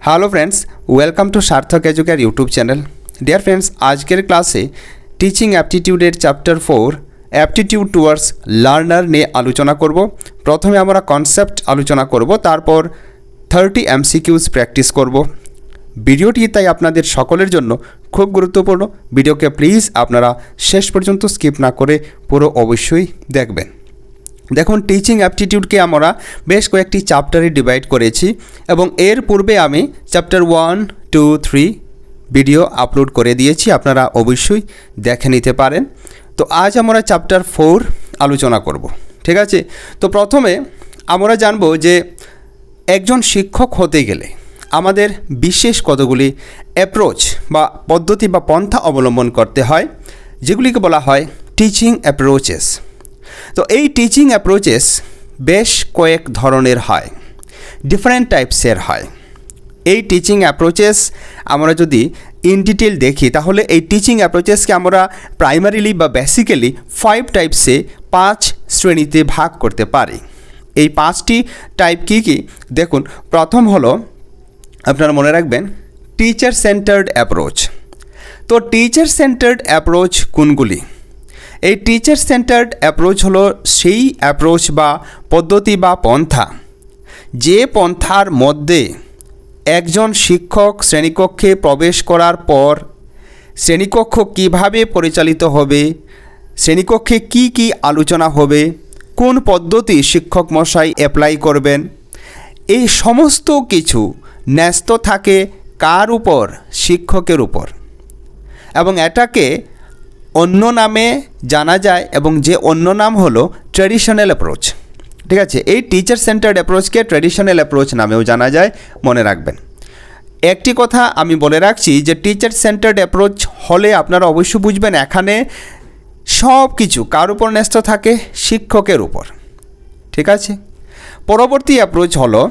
Hello friends, welcome to Sarthak Educare YouTube channel. Dear friends, आजकेर क्लासे teaching एप्टीट्यूडर chapter 4 aptitude towards लार्नार निये आलोचना करब। प्रथमे आमरा कन्सेप्ट आलोचना करब, तारपर 30 एमसीकिউজ प्रैक्टिस करब। भिडियोटी ताई आपनादेर सकलेर जन्य खूब गुरुत्वपूर्ण। भिडियोके प्लिज आपनारा शेष पर्यन्त स्किप ना करे पुरो अवश्यई देखबेन। देखुन, टीचिंग एप्टीट्यूड आमरा बेश कयेकटी चैप्टारे डिवाइड करेছি এবং এর পূর্বে আমি চ্যাপ্টার 1, 2, 3 ভিডিও আপলোড করে দিয়েছি, আপনারা অবশ্যই দেখে নিতে পারেন। তো আজ আমরা চ্যাপ্টার 4 আলোচনা করব, ঠিক আছে। তো প্রথমে আমরা জানব যে একজন শিক্ষক হতে গেলে আমাদের বিশেষ কতগুলি অ্যাপ্রোচ বা পদ্ধতি বা পন্থা অবলম্বন করতে হয়, যেগুলিকে বলা হয় টিচিং অ্যাপ্রোচেস। তো এই টিচিং অ্যাপ্রোচেস বেশ কয়েক ধরনের হয়, ডিফারেন্ট টাইপসের হয়। এই টিচিং অ্যাপ্রোচেস আমরা যদি ইন ডিটেল দেখি তাহলে এই টিচিং অ্যাপ্রোচেসকে আমরা প্রাইমারিলি বা বেসিক্যালি 5 টাইপসে 5 শ্রেণীতে ভাগ করতে পারি। এই 5টি টাইপ কী কী দেখুন। প্রথম হলো, আপনারা মনে রাখবেন, টিচার সেন্টার্ড অ্যাপ্রোচ। তো টিচার সেন্টার্ড অ্যাপ্রোচ কোনগুলি? এই টিচার সেন্টার্ড অ্যাপ্রোচ হলো সেই অ্যাপ্রোচ বা পদ্ধতি বা পন্থা, যে পন্থার মধ্যে একজন শিক্ষক শ্রেণীকক্ষে প্রবেশ করার পর শ্রেণীকক্ষ কিভাবে পরিচালিত হবে, শ্রেণীকক্ষে কি কি আলোচনা হবে, কোন পদ্ধতি শিক্ষক মশাই অ্যাপ্লাই করবেন, এই সমস্ত কিছু ন্যস্ত থাকে কার উপর? শিক্ষকের উপর। এবং এটাকে অন্য নামে জানা যায়, এবং যে অন্য নাম হলো ট্র্যাডিশনাল অ্যাপ্রোচ, ঠিক আছে। এই টিচার সেন্টার্ড অ্যাপ্রোচকে ট্র্যাডিশনাল অ্যাপ্রোচ নামেও জানা যায়, মনে রাখবেন। একটি কথা আমি বলে রাখছি যে টিচার সেন্টার্ড অ্যাপ্রোচ হলে আপনারা অবশ্যই বুঝবেন এখানে সব কিছু কার উপর ন্যস্ত থাকে? শিক্ষকের উপর, ঠিক আছে। পরবর্তী অ্যাপ্রোচ হলো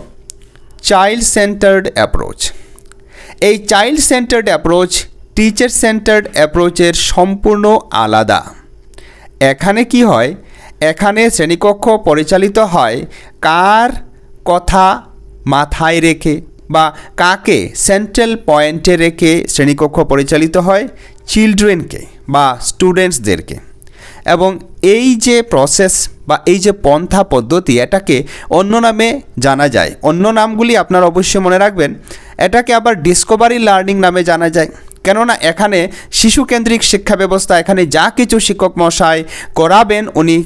চাইল্ড সেন্টার্ড অ্যাপ্রোচ। এই child centred approach teacher centred অ্যাপ্রোচের সম্পূর্ণ আলাদা। এখানে কি হয়? এখানে শ্রেণীকক্ষ পরিচালিত হয় কার কথা মাথায় রেখে বা কাকে সেন্ট্রাল পয়েন্টে রেখে শ্রেণীকক্ষ পরিচালিত হয়? চিলড্রেনকে বা স্টুডেন্টসদেরকে। এবং এই যে প্রসেস বা এই যে পন্থা পদ্ধতি, এটাকে অন্য নামে জানা যায়। অন্য নামগুলি আপনারা অবশ্যই মনে রাখবেন। এটাকে আবার ডিসকভারি লার্নিং নামে জানা যায়, কেননা এখানে শিশুকেন্দ্রিক শিক্ষা ব্যবস্থা। এখানে যা কিছু শিক্ষক মশাই করাবেন, উনি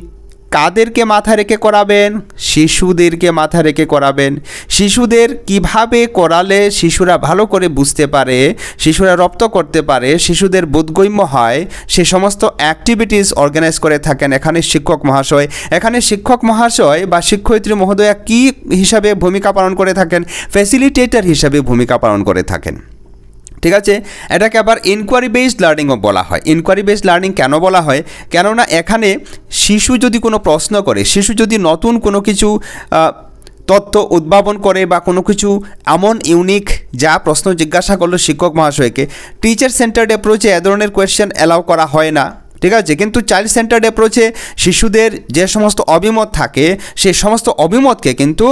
কাদেরকে মাথা রেখে করাবেন? শিশুদেরকে মাথা রেখে করাবেন। শিশুদের কিভাবে করালে শিশুরা ভালো করে বুঝতে পারে, শিশুরা রপ্ত করতে পারে, শিশুদের বোধগম্য হয়, সে সমস্ত অ্যাক্টিভিটিস অর্গানাইজ করে থাকেন এখানে শিক্ষক মহাশয়। এখানে শিক্ষক মহাশয় বা শিক্ষয়িত্রী মহোদয়া কী হিসাবে ভূমিকা পালন করে থাকেন? ফ্যাসিলিটেটর হিসাবে ভূমিকা পালন করে থাকেন, ঠিক আছে। এটাকে আবার ইনকোয়ারি বেসড লার্নিংও বলা হয়। ইনকোয়ারি বেসড লার্নিং কেন বলা হয়? কেননা এখানে শিশু যদি কোনো প্রশ্ন করে, শিশু যদি নতুন কোনো কিছু তথ্য উদ্ভাবন করে বা কোনো কিছু এমন ইউনিক যা প্রশ্ন জিজ্ঞাসা করলো শিক্ষক মহাশয়কে, টিচার সেন্টার্ড অ্যাপ্রোচে এ ধরনের কোয়েশ্চেন অ্যালাউ করা হয় না, ঠিক আছে। কিন্তু চাইল্ড সেন্টার্ড অ্যাপ্রোচে শিশুদের যে সমস্ত অভিমত থাকে, সেই সমস্ত অভিমতকে কিন্তু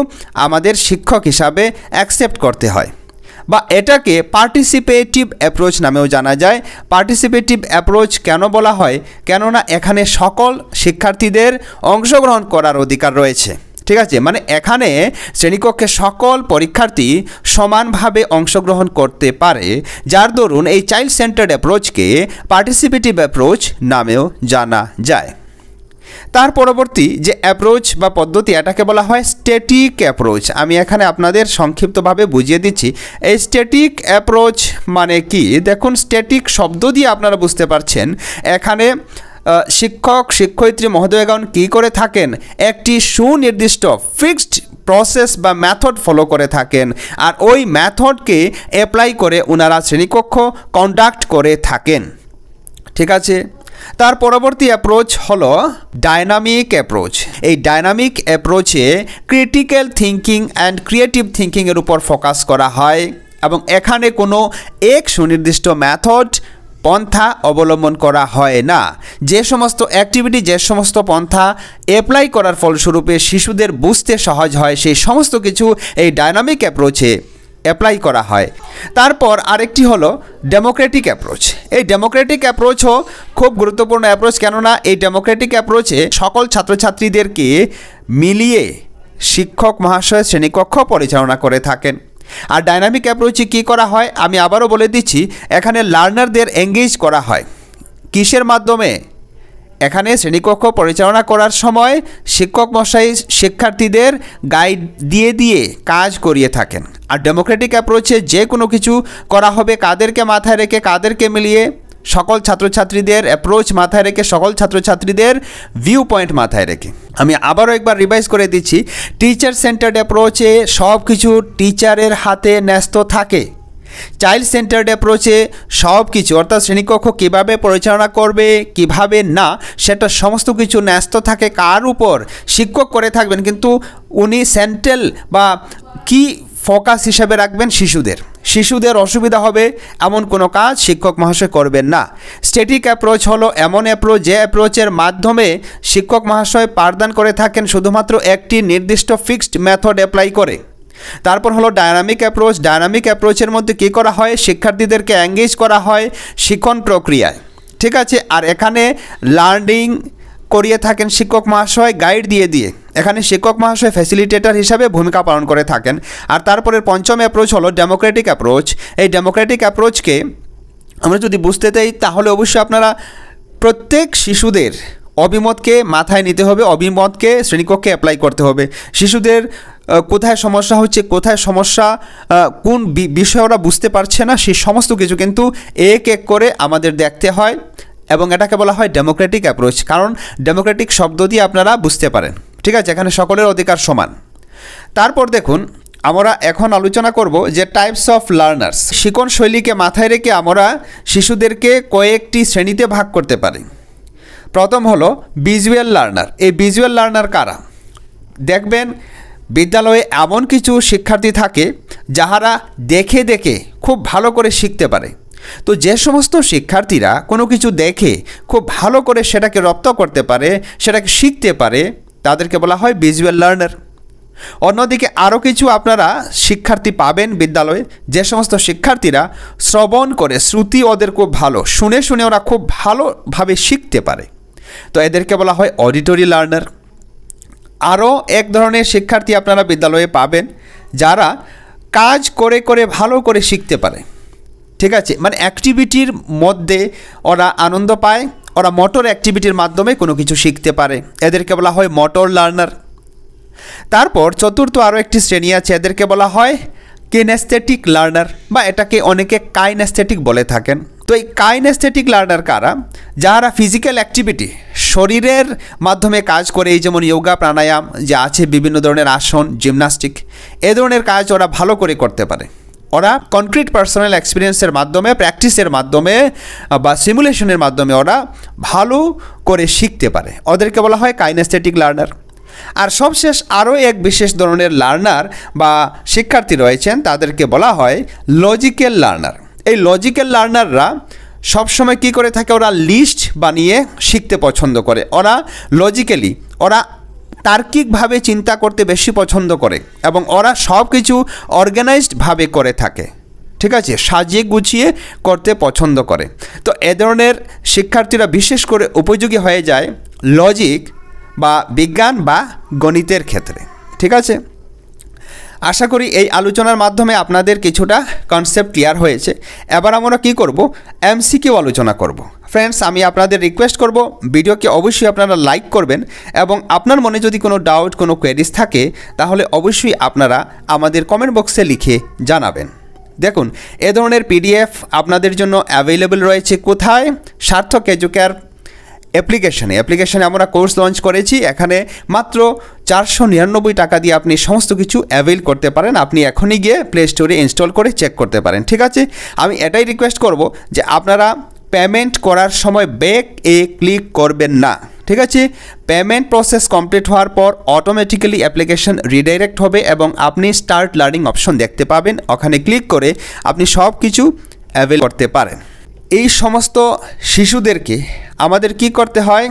আমাদের শিক্ষক হিসাবে অ্যাকসেপ্ট করতে হয়। বা এটাকে পার্টিসিপেটিভ অ্যাপ্রোচ নামেও জানা যায়। পার্টিসিপেটিভ অ্যাপ্রোচ কেন বলা হয়? কেননা এখানে সকল শিক্ষার্থীদের অংশগ্রহণ করার অধিকার রয়েছে, ঠিক আছে। মানে এখানে শ্রেণীকক্ষে সকল পরীক্ষার্থী সমানভাবে অংশগ্রহণ করতে পারে, যার দরুন এই চাইল্ড সেন্টার্ড অ্যাপ্রোচকে পার্টিসিপেটিভ অ্যাপ্রোচ নামেও জানা যায়। তার পরবর্তী যে অ্যাপ্রোচ বা পদ্ধতি, এটাকে বলা হয় স্ট্যাটিক অ্যাপ্রোচ। আমি এখানে আপনাদের সংক্ষিপ্তভাবে বুঝিয়ে দিচ্ছি এই স্ট্যাটিক অ্যাপ্রোচ মানে কি। দেখুন, স্ট্যাটিক শব্দ দিয়ে আপনারা বুঝতে পারছেন এখানে শিক্ষক শিক্ষয়িত্রী মহোদয়গণ কী করে থাকেন? একটি সুনির্দিষ্ট ফিক্সড প্রসেস বা মেথড ফলো করে থাকেন, আর ওই মেথডকে অ্যাপ্লাই করে ওনারা শ্রেণীকক্ষ কন্ডাক্ট করে থাকেন, ঠিক আছে। তার পরবর্তী অ্যাপ্রোচ হলো ডাইনামিক অ্যাপ্রোচ। এই ডাইনামিক অ্যাপ্রোচে ক্রিটিক্যাল থিঙ্কিং অ্যান্ড ক্রিয়েটিভ থিঙ্কিংয়ের উপর ফোকাস করা হয়, এবং এখানে কোনো এক সুনির্দিষ্ট মেথড পন্থা অবলম্বন করা হয় না। যে সমস্ত অ্যাক্টিভিটি, যে সমস্ত পন্থা অ্যাপ্লাই করার ফলস্বরূপে শিশুদের বুঝতে সহজ হয়, সেই সমস্ত কিছু এই ডাইনামিক অ্যাপ্রোচে অ্যাপ্লাই করা হয়। তারপর আরেকটি হলো ডেমোক্রেটিক অ্যাপ্রোচ। এই ডেমোক্রেটিক অ্যাপ্রোচও খুব গুরুত্বপূর্ণ অ্যাপ্রোচ, কেননা এই ডেমোক্রেটিক অ্যাপ্রোচে সকল ছাত্রছাত্রীদেরকে মিলিয়ে শিক্ষক মহাশয় শ্রেণীকক্ষ পরিচালনা করে থাকেন। আর ডাইনামিক অ্যাপ্রোচে কী করা হয় আমি আবারও বলে দিচ্ছি, এখানে লার্নারদের এঙ্গেজ করা হয়। কিসের মাধ্যমে? এখানে শ্রেণীকক্ষ পরিচালনা করার সময় শিক্ষক মশাই শিক্ষার্থীদের গাইড দিয়ে দিয়ে কাজ করিয়ে থাকেন। আর ডেমোক্রেটিক অ্যাপ্রোচে যে কোনো কিছু করা হবে কাদেরকে মাথায় রেখে, কাদেরকে মিলিয়ে? সকল ছাত্রছাত্রীদের অ্যাপ্রোচ মাথায় রেখে, সকল ছাত্রছাত্রীদের ভিউ পয়েন্ট মাথায় রেখে। আমি আবারও একবার রিভাইজ করে দিচ্ছি, টিচার সেন্টার্ড অ্যাপ্রোচে সব কিছু টিচারের হাতে ন্যস্ত থাকে। চাইল্ড সেন্টার্ড অ্যাপ্রোচে সব কিছু, অর্থাৎ শ্রেণীকক্ষ কীভাবে পরিচালনা করবে কিভাবে না, সেটা সমস্ত কিছু ন্যস্ত থাকে কার উপর? শিক্ষক করে থাকবেন, কিন্তু উনি সেন্ট্রাল বা কি ফোকাস হিসাবে রাখবেন? শিশুদের অসুবিধা হবে এমন কোনো কাজ শিক্ষক মহাশয় করবেন না। স্ট্যাটিক অ্যাপ্রোচ হলো এমন অ্যাপ্রোচ যে অ্যাপ্রোচের মাধ্যমে শিক্ষক মহাশয় পাঠদান করে থাকেন শুধুমাত্র একটি নির্দিষ্ট ফিক্সড মেথড অ্যাপ্লাই করে। তারপর হলো ডায়নামিক অ্যাপ্রোচ। ডায়নামিক অ্যাপ্রোচের মধ্যে কী করা হয়? শিক্ষার্থীদেরকে এঙ্গেজ করা হয় শিক্ষণ প্রক্রিয়ায়, ঠিক আছে। আর এখানে লার্নিং করিয়ে থাকেন শিক্ষক মহাশয় গাইড দিয়ে দিয়ে। এখানে শিক্ষক মহাশয় ফ্যাসিলিটেটর হিসাবে ভূমিকা পালন করে থাকেন। আর তারপরের পঞ্চম অ্যাপ্রোচ হলো ডেমোক্রেটিক অ্যাপ্রোচ। এই ডেমোক্রেটিক অ্যাপ্রোচকে আমরা যদি বুঝতে চাই তাহলে অবশ্যই আপনারা প্রত্যেক শিশুদের অভিমতকে মাথায় নিতে হবে, অভিমতকে শ্রেণীকক্ষে অ্যাপ্লাই করতে হবে। শিশুদের কোথায় সমস্যা হচ্ছে, কোথায় সমস্যা, কোন বিষয় ওরা বুঝতে পারছে না, সেই সমস্ত কিছু কিন্তু এক এক করে আমাদের দেখতে হয়, এবং এটাকে বলা হয় ডেমোক্রেটিক অ্যাপ্রোচ। কারণ ডেমোক্রেটিক শব্দ দিয়ে আপনারা বুঝতে পারেন, ঠিক আছে, এখানে সকলের অধিকার সমান। তারপর দেখুন, আমরা এখন আলোচনা করব যে টাইপস অফ লার্নার্স। শিক্ষণ শৈলীকে মাথায় রেখে আমরা শিশুদেরকে কয়েকটি শ্রেণীতে ভাগ করতে পারি। প্রথম হলো ভিজুয়াল লার্নার। এই ভিজুয়াল লার্নার কারা? দেখবেন বিদ্যালয়ে এমন কিছু শিক্ষার্থী থাকে যাহারা দেখে দেখে খুব ভালো করে শিখতে পারে। তো যে সমস্ত শিক্ষার্থীরা কোনো কিছু দেখে খুব ভালো করে সেটাকে রপ্ত করতে পারে, সেটাকে শিখতে পারে, তাদেরকে বলা হয় ভিজুয়াল লার্নার। অন্যদিকে আরও কিছু আপনারা শিক্ষার্থী পাবেন বিদ্যালয়ে, যে সমস্ত শিক্ষার্থীরা শ্রবণ করে, শ্রুতি ওদের খুব ভালো, শুনে শুনে ওরা খুব ভালোভাবে শিখতে পারে, তো এদেরকে বলা হয় অডিটরি লার্নার। আরও এক ধরনের শিক্ষার্থী আপনারা বিদ্যালয়ে পাবেন যারা কাজ করে করে ভালো করে শিখতে পারে, ঠিক আছে, মানে অ্যাক্টিভিটির মধ্যে ওরা আনন্দ পায়, ওরা মোটর অ্যাক্টিভিটির মাধ্যমে কোনো কিছু শিখতে পারে, এদেরকে বলা হয় মোটর লার্নার। তারপর চতুর্থ আরও একটি শ্রেণী আছে, এদেরকে বলা হয় কিনেস্থেটিক লার্নার, বা এটাকে অনেকে কাইনেস্থেটিক বলে থাকেন। তো এই কাইনেস্থেটিক লার্নার কারা? যারা ফিজিক্যাল অ্যাক্টিভিটি, শরীরের মাধ্যমে কাজ করে, এই যেমন যোগা, প্রাণায়াম যে আছে, বিভিন্ন ধরনের আসন, জিমনাস্টিক, এ ধরনের কাজ ওরা ভালো করে করতে পারে। ওরা কনক্রিট পার্সোনাল এক্সপিরিয়েন্সের মাধ্যমে, প্র্যাকটিসের মাধ্যমে বা সিমুলেশনের মাধ্যমে ওরা ভালো করে শিখতে পারে, ওদেরকে বলা হয় কাইনেস্থেটিক লার্নার। আর সবশেষ আরও এক বিশেষ ধরনের লার্নার বা শিক্ষার্থী রয়েছেন, তাদেরকে বলা হয় লজিক্যাল লার্নার। এই লজিক্যাল লার্নাররা সবসময় কী করে থাকে? ওরা লিস্ট বানিয়ে শিখতে পছন্দ করে, ওরা লজিক্যালি, ওরা তার্কিকভাবে চিন্তা করতে বেশি পছন্দ করে, এবং ওরা সব কিছু অর্গানাইজডভাবে করে থাকে, ঠিক আছে, সাজিয়ে গুছিয়ে করতে পছন্দ করে। তো এ ধরনের শিক্ষার্থীরা বিশেষ করে উপযোগী হয়ে যায় লজিক বা বিজ্ঞান বা গণিতের ক্ষেত্রে, ঠিক আছে। আশা করি এই আলোচনার মাধ্যমে আপনাদের কিছুটা কনসেপ্ট ক্লিয়ার হয়েছে। এবার আমরা কি করব? এমসিকিউ আলোচনা করব। ফ্রেন্ডস, আমি আপনাদের রিকোয়েস্ট করব ভিডিওকে অবশ্যই আপনারা লাইক করবেন, এবং আপনার মনে যদি কোনো ডাউট, কোনো কোয়েরিজ থাকে তাহলে অবশ্যই আপনারা আমাদের কমেন্ট বক্সে লিখে জানাবেন। দেখুন, এ ধরনের পিডিএফ আপনাদের জন্য অ্যাভেলেবল রয়েছে কোথায়? সার্থক এডুকেয়ার অ্যাপ্লিকেশনে আমরা কোর্স লঞ্চ করেছি। এখানে মাত্র 499 টাকা দিয়ে আপনি সমস্ত কিছু অ্যাভেল করতে পারেন। আপনি এখনই গিয়ে প্লে স্টোরে ইনস্টল করে চেক করতে পারেন, ঠিক আছে। আমি এটাই রিকোয়েস্ট করব যে আপনারা পেমেন্ট করার সময় ব্যাক ক্লিক করবেন না, ঠিক আছে। পেমেন্ট প্রসেস কমপ্লিট হওয়ার পর অটোমেটিক্যালি অ্যাপ্লিকেশন রিডাইরেক্ট হবে এবং আপনি স্টার্ট লার্নিং অপশন দেখতে পাবেন। ওখানে ক্লিক করে আপনি সব কিছু অ্যাভেল করতে পারেন। এই সমস্ত শিশুদেরকে আমাদের কি করতে হয়?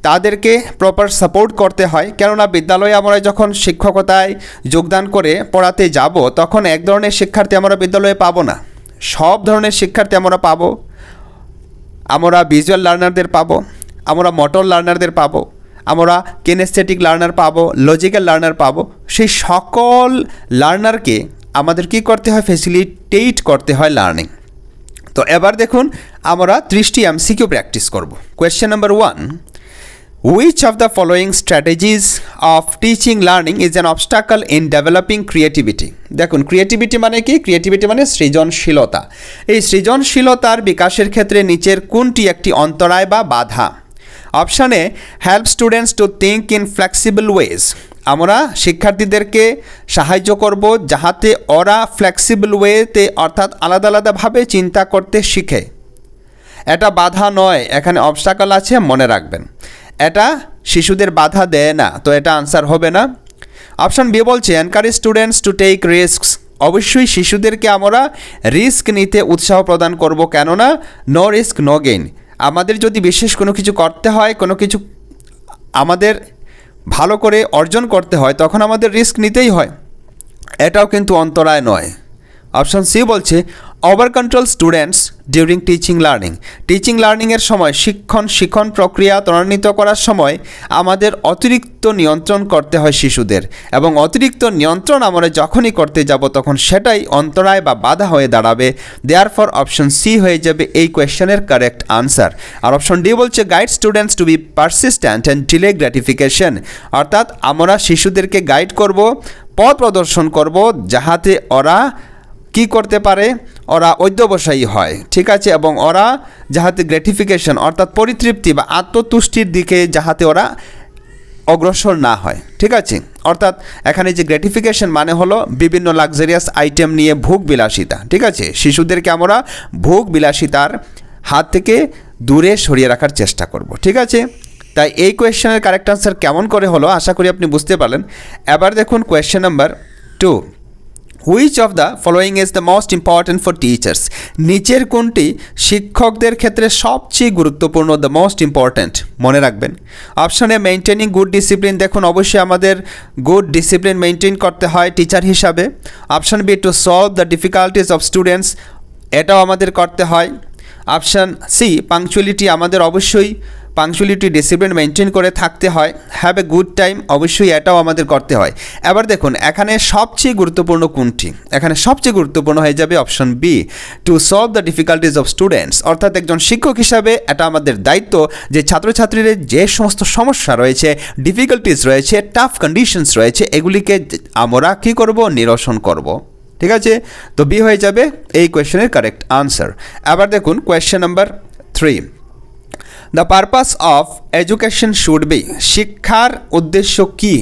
তাদেরকে প্রপার সাপোর্ট করতে হয়, কেননা বিদ্যালয়ে আমরা যখন শিক্ষকতায় যোগদান করে পড়াতে যাব তখন এক ধরনের শিক্ষার্থী আমরা বিদ্যালয়ে পাবো না, সব ধরনের শিক্ষার্থী আমরা পাবো। আমরা ভিজুয়াল লার্নারদের পাবো, আমরা মোটর লার্নারদের পাবো, আমরা কিনেস্থেটিক লার্নার পাবো, লজিক্যাল লার্নার পাবো। সেই সকল লার্নারকে আমাদের কী করতে হয়, ফ্যাসিলিটেট করতে হয় লার্নিং। তো এবার দেখুন আমরা 30টি এমসিকিউ প্র্যাকটিস করব। Question number 1, which of the following strategies of teaching learning is an obstacle in developing creativity? দেখুন ক্রিয়েটিভিটি মানে কি? ক্রিয়েটিভিটি মানে সৃজনশীলতা। এই সৃজনশীলতার বিকাশের ক্ষেত্রে নিচের কোনটি একটি অন্তরায় বা বাধা? অপশানে help students to think in flexible ways, আমরা শিক্ষার্থীদেরকে সাহায্য করব যাহাতে ওরা ফ্লেক্সিবল ওয়েতে অর্থাৎ আলাদা আলাদাভাবে চিন্তা করতে শিখে। এটা বাধা নয়, এখানে অবস্টাকল আছে, মনে রাখবেন। এটা শিশুদের বাধা দেয় না, তো এটা আনসার হবে না। অপশান বি বলছে encourage students to take risks, অবশ্যই শিশুদেরকে আমরা রিস্ক নিতে উৎসাহ প্রদান করব, কেননা নো রিস্ক নো গেইন। আমাদের যদি বিশেষ কোনো কিছু করতে হয়, কোনো কিছু আমাদের ভালো করে অর্জন করতে হয়, তখন আমাদের রিস্ক নিতেই হয়, এটাও কিন্তু অন্তরায় নয়। অপশান সি বলছে over control students during teaching learning, teaching লার্নিংয়ের সময় শিক্ষণ প্রক্রিয়া ত্বরান্বিত করার সময় আমাদের অতিরিক্ত নিয়ন্ত্রণ করতে হয় শিশুদের, এবং অতিরিক্ত নিয়ন্ত্রণ আমরা যখনই করতে যাব তখন সেটাই অন্তরায় বা বাধা হয়ে দাঁড়াবে। দেয়ারফর অপশন সি হয়ে যাবে এই কোয়েশ্চেনের কারেক্ট আনসার। আর অপশন ডি বলছে guide students to be persistent and delay gratification, অর্থাৎ আমরা শিশুদেরকে গাইড করব, পথ প্রদর্শন করব, যাহাতে ওরা কি করতে পারে, ওরা অধ্যবসায়ী হয়, ঠিক আছে, এবং ওরা যাহাতে গ্র্যাটিফিকেশন অর্থাৎ পরিতৃপ্তি বা আত্মতুষ্টির দিকে যাহাতে ওরা অগ্রসর না হয়, ঠিক আছে। অর্থাৎ এখানে যে গ্র্যাটিফিকেশন মানে হলো বিভিন্ন লাক্সারিয়াস আইটেম নিয়ে ভোগ বিলাসিতা, ঠিক আছে। শিশুদেরকে আমরা ভোগ বিলাসিতার হাত থেকে দূরে সরিয়ে রাখার চেষ্টা করব, ঠিক আছে। তাই এই কোয়েশ্চেনের কারেক্ট আনসার কেমন করে হলো আশা করি আপনি বুঝতে পারলেন। এবার দেখুন question number 2, which of the following is the most important for teachers, নিচের কোনটি শিক্ষকদের ক্ষেত্রে সবচেয়ে গুরুত্বপূর্ণ, দ্য মোস্ট ইম্পর্ট্যান্ট, মনে রাখবেন। অপশানে মেনটেনিং গুড ডিসিপ্লিন, দেখুন অবশ্যই আমাদের গুড ডিসিপ্লিন মেনটেন করতে হয় টিচার হিসাবে। Option B to solve the difficulties of students, এটাও আমাদের করতে হয়। অপশান সি পাংচুয়ালিটি, আমাদের অবশ্যই পাংচুয়ালিটি ডিসিপ্লিন মেনটেন করে থাকতে হয়। হ্যাভ এ গুড টাইম, অবশ্যই এটাও আমাদের করতে হয়। এবার দেখুন এখানে সবচেয়ে গুরুত্বপূর্ণ কোনটি, এখানে সবচেয়ে গুরুত্বপূর্ণ হয়ে যাবে option B to solve the difficulties of students, অর্থাৎ একজন শিক্ষক হিসাবে এটা আমাদের দায়িত্ব যে ছাত্রছাত্রীদের যে সমস্ত সমস্যা রয়েছে, ডিফিকাল্টিস রয়েছে, টাফ কন্ডিশনস রয়েছে, এগুলিকে আমরা কী করব, নিরসন করব, ঠিক আছে। তো বি হয়ে যাবে এই কোয়েশ্চেনের কারেক্ট আনসার। এবার দেখুন question number 3, the purpose of education should be, শিক্ষার উদ্দেশ্য কী?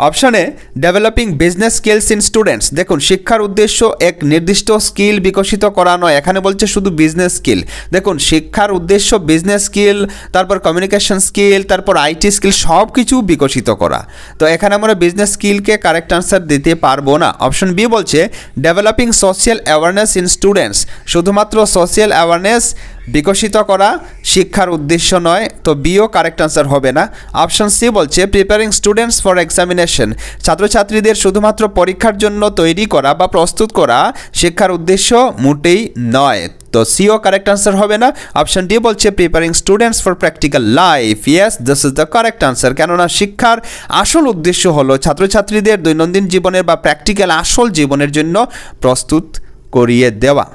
অপশানে developing business skills in students, দেখুন শিক্ষার উদ্দেশ্য এক নির্দিষ্ট স্কিল বিকশিত করা নয়, এখানে বলছে শুধু বিজনেস স্কিল। দেখুন শিক্ষার উদ্দেশ্য বিজনেস স্কিল, তারপর কমিউনিকেশন স্কিল, তারপর আইটি স্কিল, সব কিছু বিকশিত করা। তো এখানে আমরা বিজনেস স্কিলকে কারেক্ট আনসার দিতে পারবো না। অপশন বি বলছে developing social awareness in students, শুধুমাত্র সোশ্যাল অ্যাওয়ারনেস বিকশিত করা শিক্ষার উদ্দেশ্য নয়, তো বিও কারেক্ট আনসার হবে না। অপশন সি বলছে প্রিপেয়ারিং স্টুডেন্টস ফর এক্সামিনেশন, ছাত্রছাত্রীদের শুধুমাত্র পরীক্ষার জন্য তৈরি করা বা প্রস্তুত করা শিক্ষার উদ্দেশ্য মোটেই নয়, তো সিও কারেক্ট আনসার হবে না। অপশন ডি বলছে preparing students for practical life, yes this is the correct answer, কেননা শিক্ষার আসল উদ্দেশ্য হলো ছাত্রছাত্রীদের দৈনন্দিন জীবনের বা প্র্যাকটিক্যাল আসল জীবনের জন্য প্রস্তুত করিয়ে দেওয়া।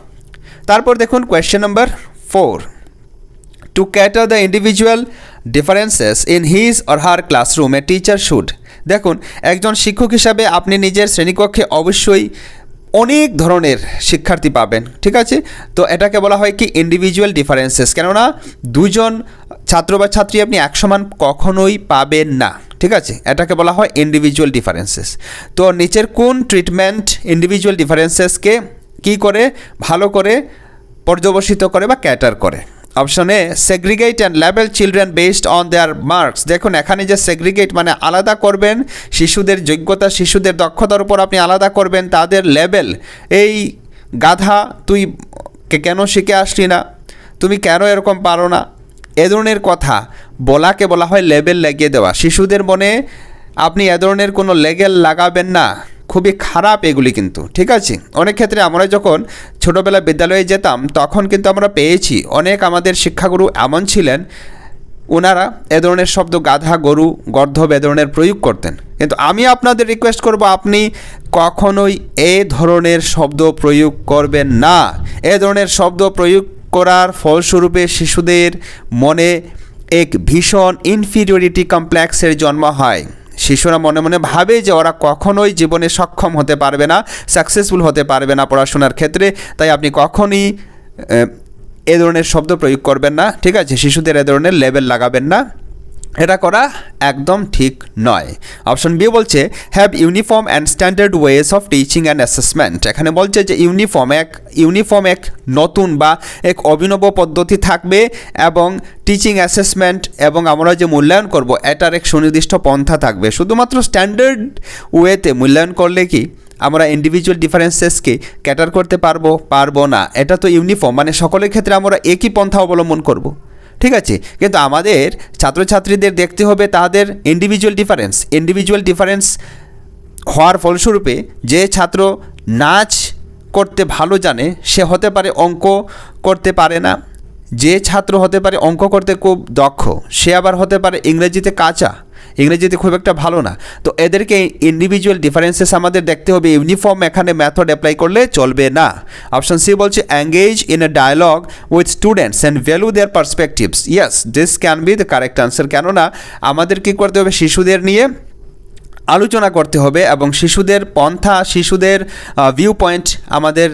তারপর দেখুন question number 4, to cater the individual differences in his or her classroom a teacher should, দেখুন একজন শিক্ষক হিসাবে আপনি নিজের শ্রেণীকক্ষে অবশ্যই অনেক ধরনের শিক্ষার্থী পাবেন, ঠিক আছে। তো এটাকে বলা হয় কি ইন্ডিভিজুয়াল ডিফারেন্সেস, কেননা দুজন ছাত্র বা ছাত্রী আপনি এক সমান কখনোই পাবেন না, ঠিক আছে, এটাকে বলা হয় ইন্ডিভিজুয়াল ডিফারেন্সেস। তো নিচের কোন ট্রিটমেন্ট ইন্ডিভিজুয়াল ডিফারেন্সেসকে কী করে ভালো করে পর্যবসিত করে বা ক্যাটার করে? Option A segregate and label children based on their marks, দেখুন এখানে যে সেগ্রিগেট মানে আলাদা করবেন শিশুদের যোগ্যতা, শিশুদের দক্ষতার উপর আপনি আলাদা করবেন তাদের লেবেল, এই গাধা তুই কেন শিখে আসলি না, তুমি কেন এরকম পারো না, এ ধরনের কথা বলাকে বলা হয় লেবেল লাগিয়ে দেওয়া। শিশুদের মনে আপনি এ ধরনের কোনো লেবেল লাগাবেন না, খুবই খারাপ এগুলি কিন্তু, ঠিক আছে। অনেক ক্ষেত্রে আমরা যখন ছোটোবেলা বিদ্যালয়ে যেতাম তখন কিন্তু আমরা পেয়েছি অনেক আমাদের শিক্ষাগুরু এমন ছিলেন, ওনারা এ ধরনের শব্দ গাধা, গরু, গর্ধব এ ধরনের প্রয়োগ করতেন। কিন্তু আমি আপনাদের রিকোয়েস্ট করব, আপনি কখনোই এ ধরনের শব্দ প্রয়োগ করবেন না। এ ধরনের শব্দ প্রয়োগ করার ফলস্বরূপে শিশুদের মনে এক ভীষণ ইনফিরিয়রিটি কমপ্লেক্সের জন্ম হয়। শিশুরা মনে মনে ভাবে যে ওরা কখনোই জীবনে সক্ষম হতে পারবে না, সাকসেসফুল হতে পারবে না পড়াশোনার ক্ষেত্রে। তাই আপনি কখনই এ ধরনের শব্দ প্রয়োগ করবেন না, ঠিক আছে। শিশুদের এ ধরনের লেবেল লাগাবেন না, এটা করা একদম ঠিক নয়। অপশন বি বলছে have uniform and standard ways of teaching and assessment. এখানে বলছে যে ইউনিফর্ম এক নতুন বা এক অভিনব পদ্ধতি থাকবে এবং টিচিং অ্যাসেসমেন্ট এবং আমরা যে মূল্যায়ন করব এটার এক সুনির্দিষ্ট পন্থা থাকবে। শুধুমাত্র স্ট্যান্ডার্ড ওয়েতে মূল্যায়ন করলে কি আমরা ইন্ডিভিজুয়াল ডিফারেন্সেসকে ক্যাটার করতে পারবো না। এটা তো ইউনিফর্ম, মানে সকলের ক্ষেত্রে আমরা একই পন্থা অবলম্বন করব, ঠিক আছে। কিন্তু আমাদের ছাত্রছাত্রীদের দেখতে হবে তাদের ইন্ডিভিজুয়াল ডিফারেন্স হওয়ার ফলস্বরূপে যে ছাত্র নাচ করতে ভালো জানে সে হতে পারে অঙ্ক করতে পারে না, যে ছাত্র হতে পারে অঙ্ক করতে খুব দক্ষ সে আবার হতে পারে ইংরেজিতে কাঁচা, ইংরেজিতে খুব একটা ভালো না। তো এদেরকে ইন্ডিভিজুয়াল ডিফারেন্সেস আমাদের দেখতে হবে, ইউনিফর্ম এখানে মেথড অ্যাপ্লাই করলে চলবে না। অপশন সি বলছে engage in a dialogue with students and value their perspectives. Yes, this can be the correct answer. কেননা আমাদের কী করতে হবে, শিশুদের নিয়ে আলোচনা করতে হবে এবং শিশুদের পন্থা, শিশুদের ভিউ পয়েন্ট আমাদের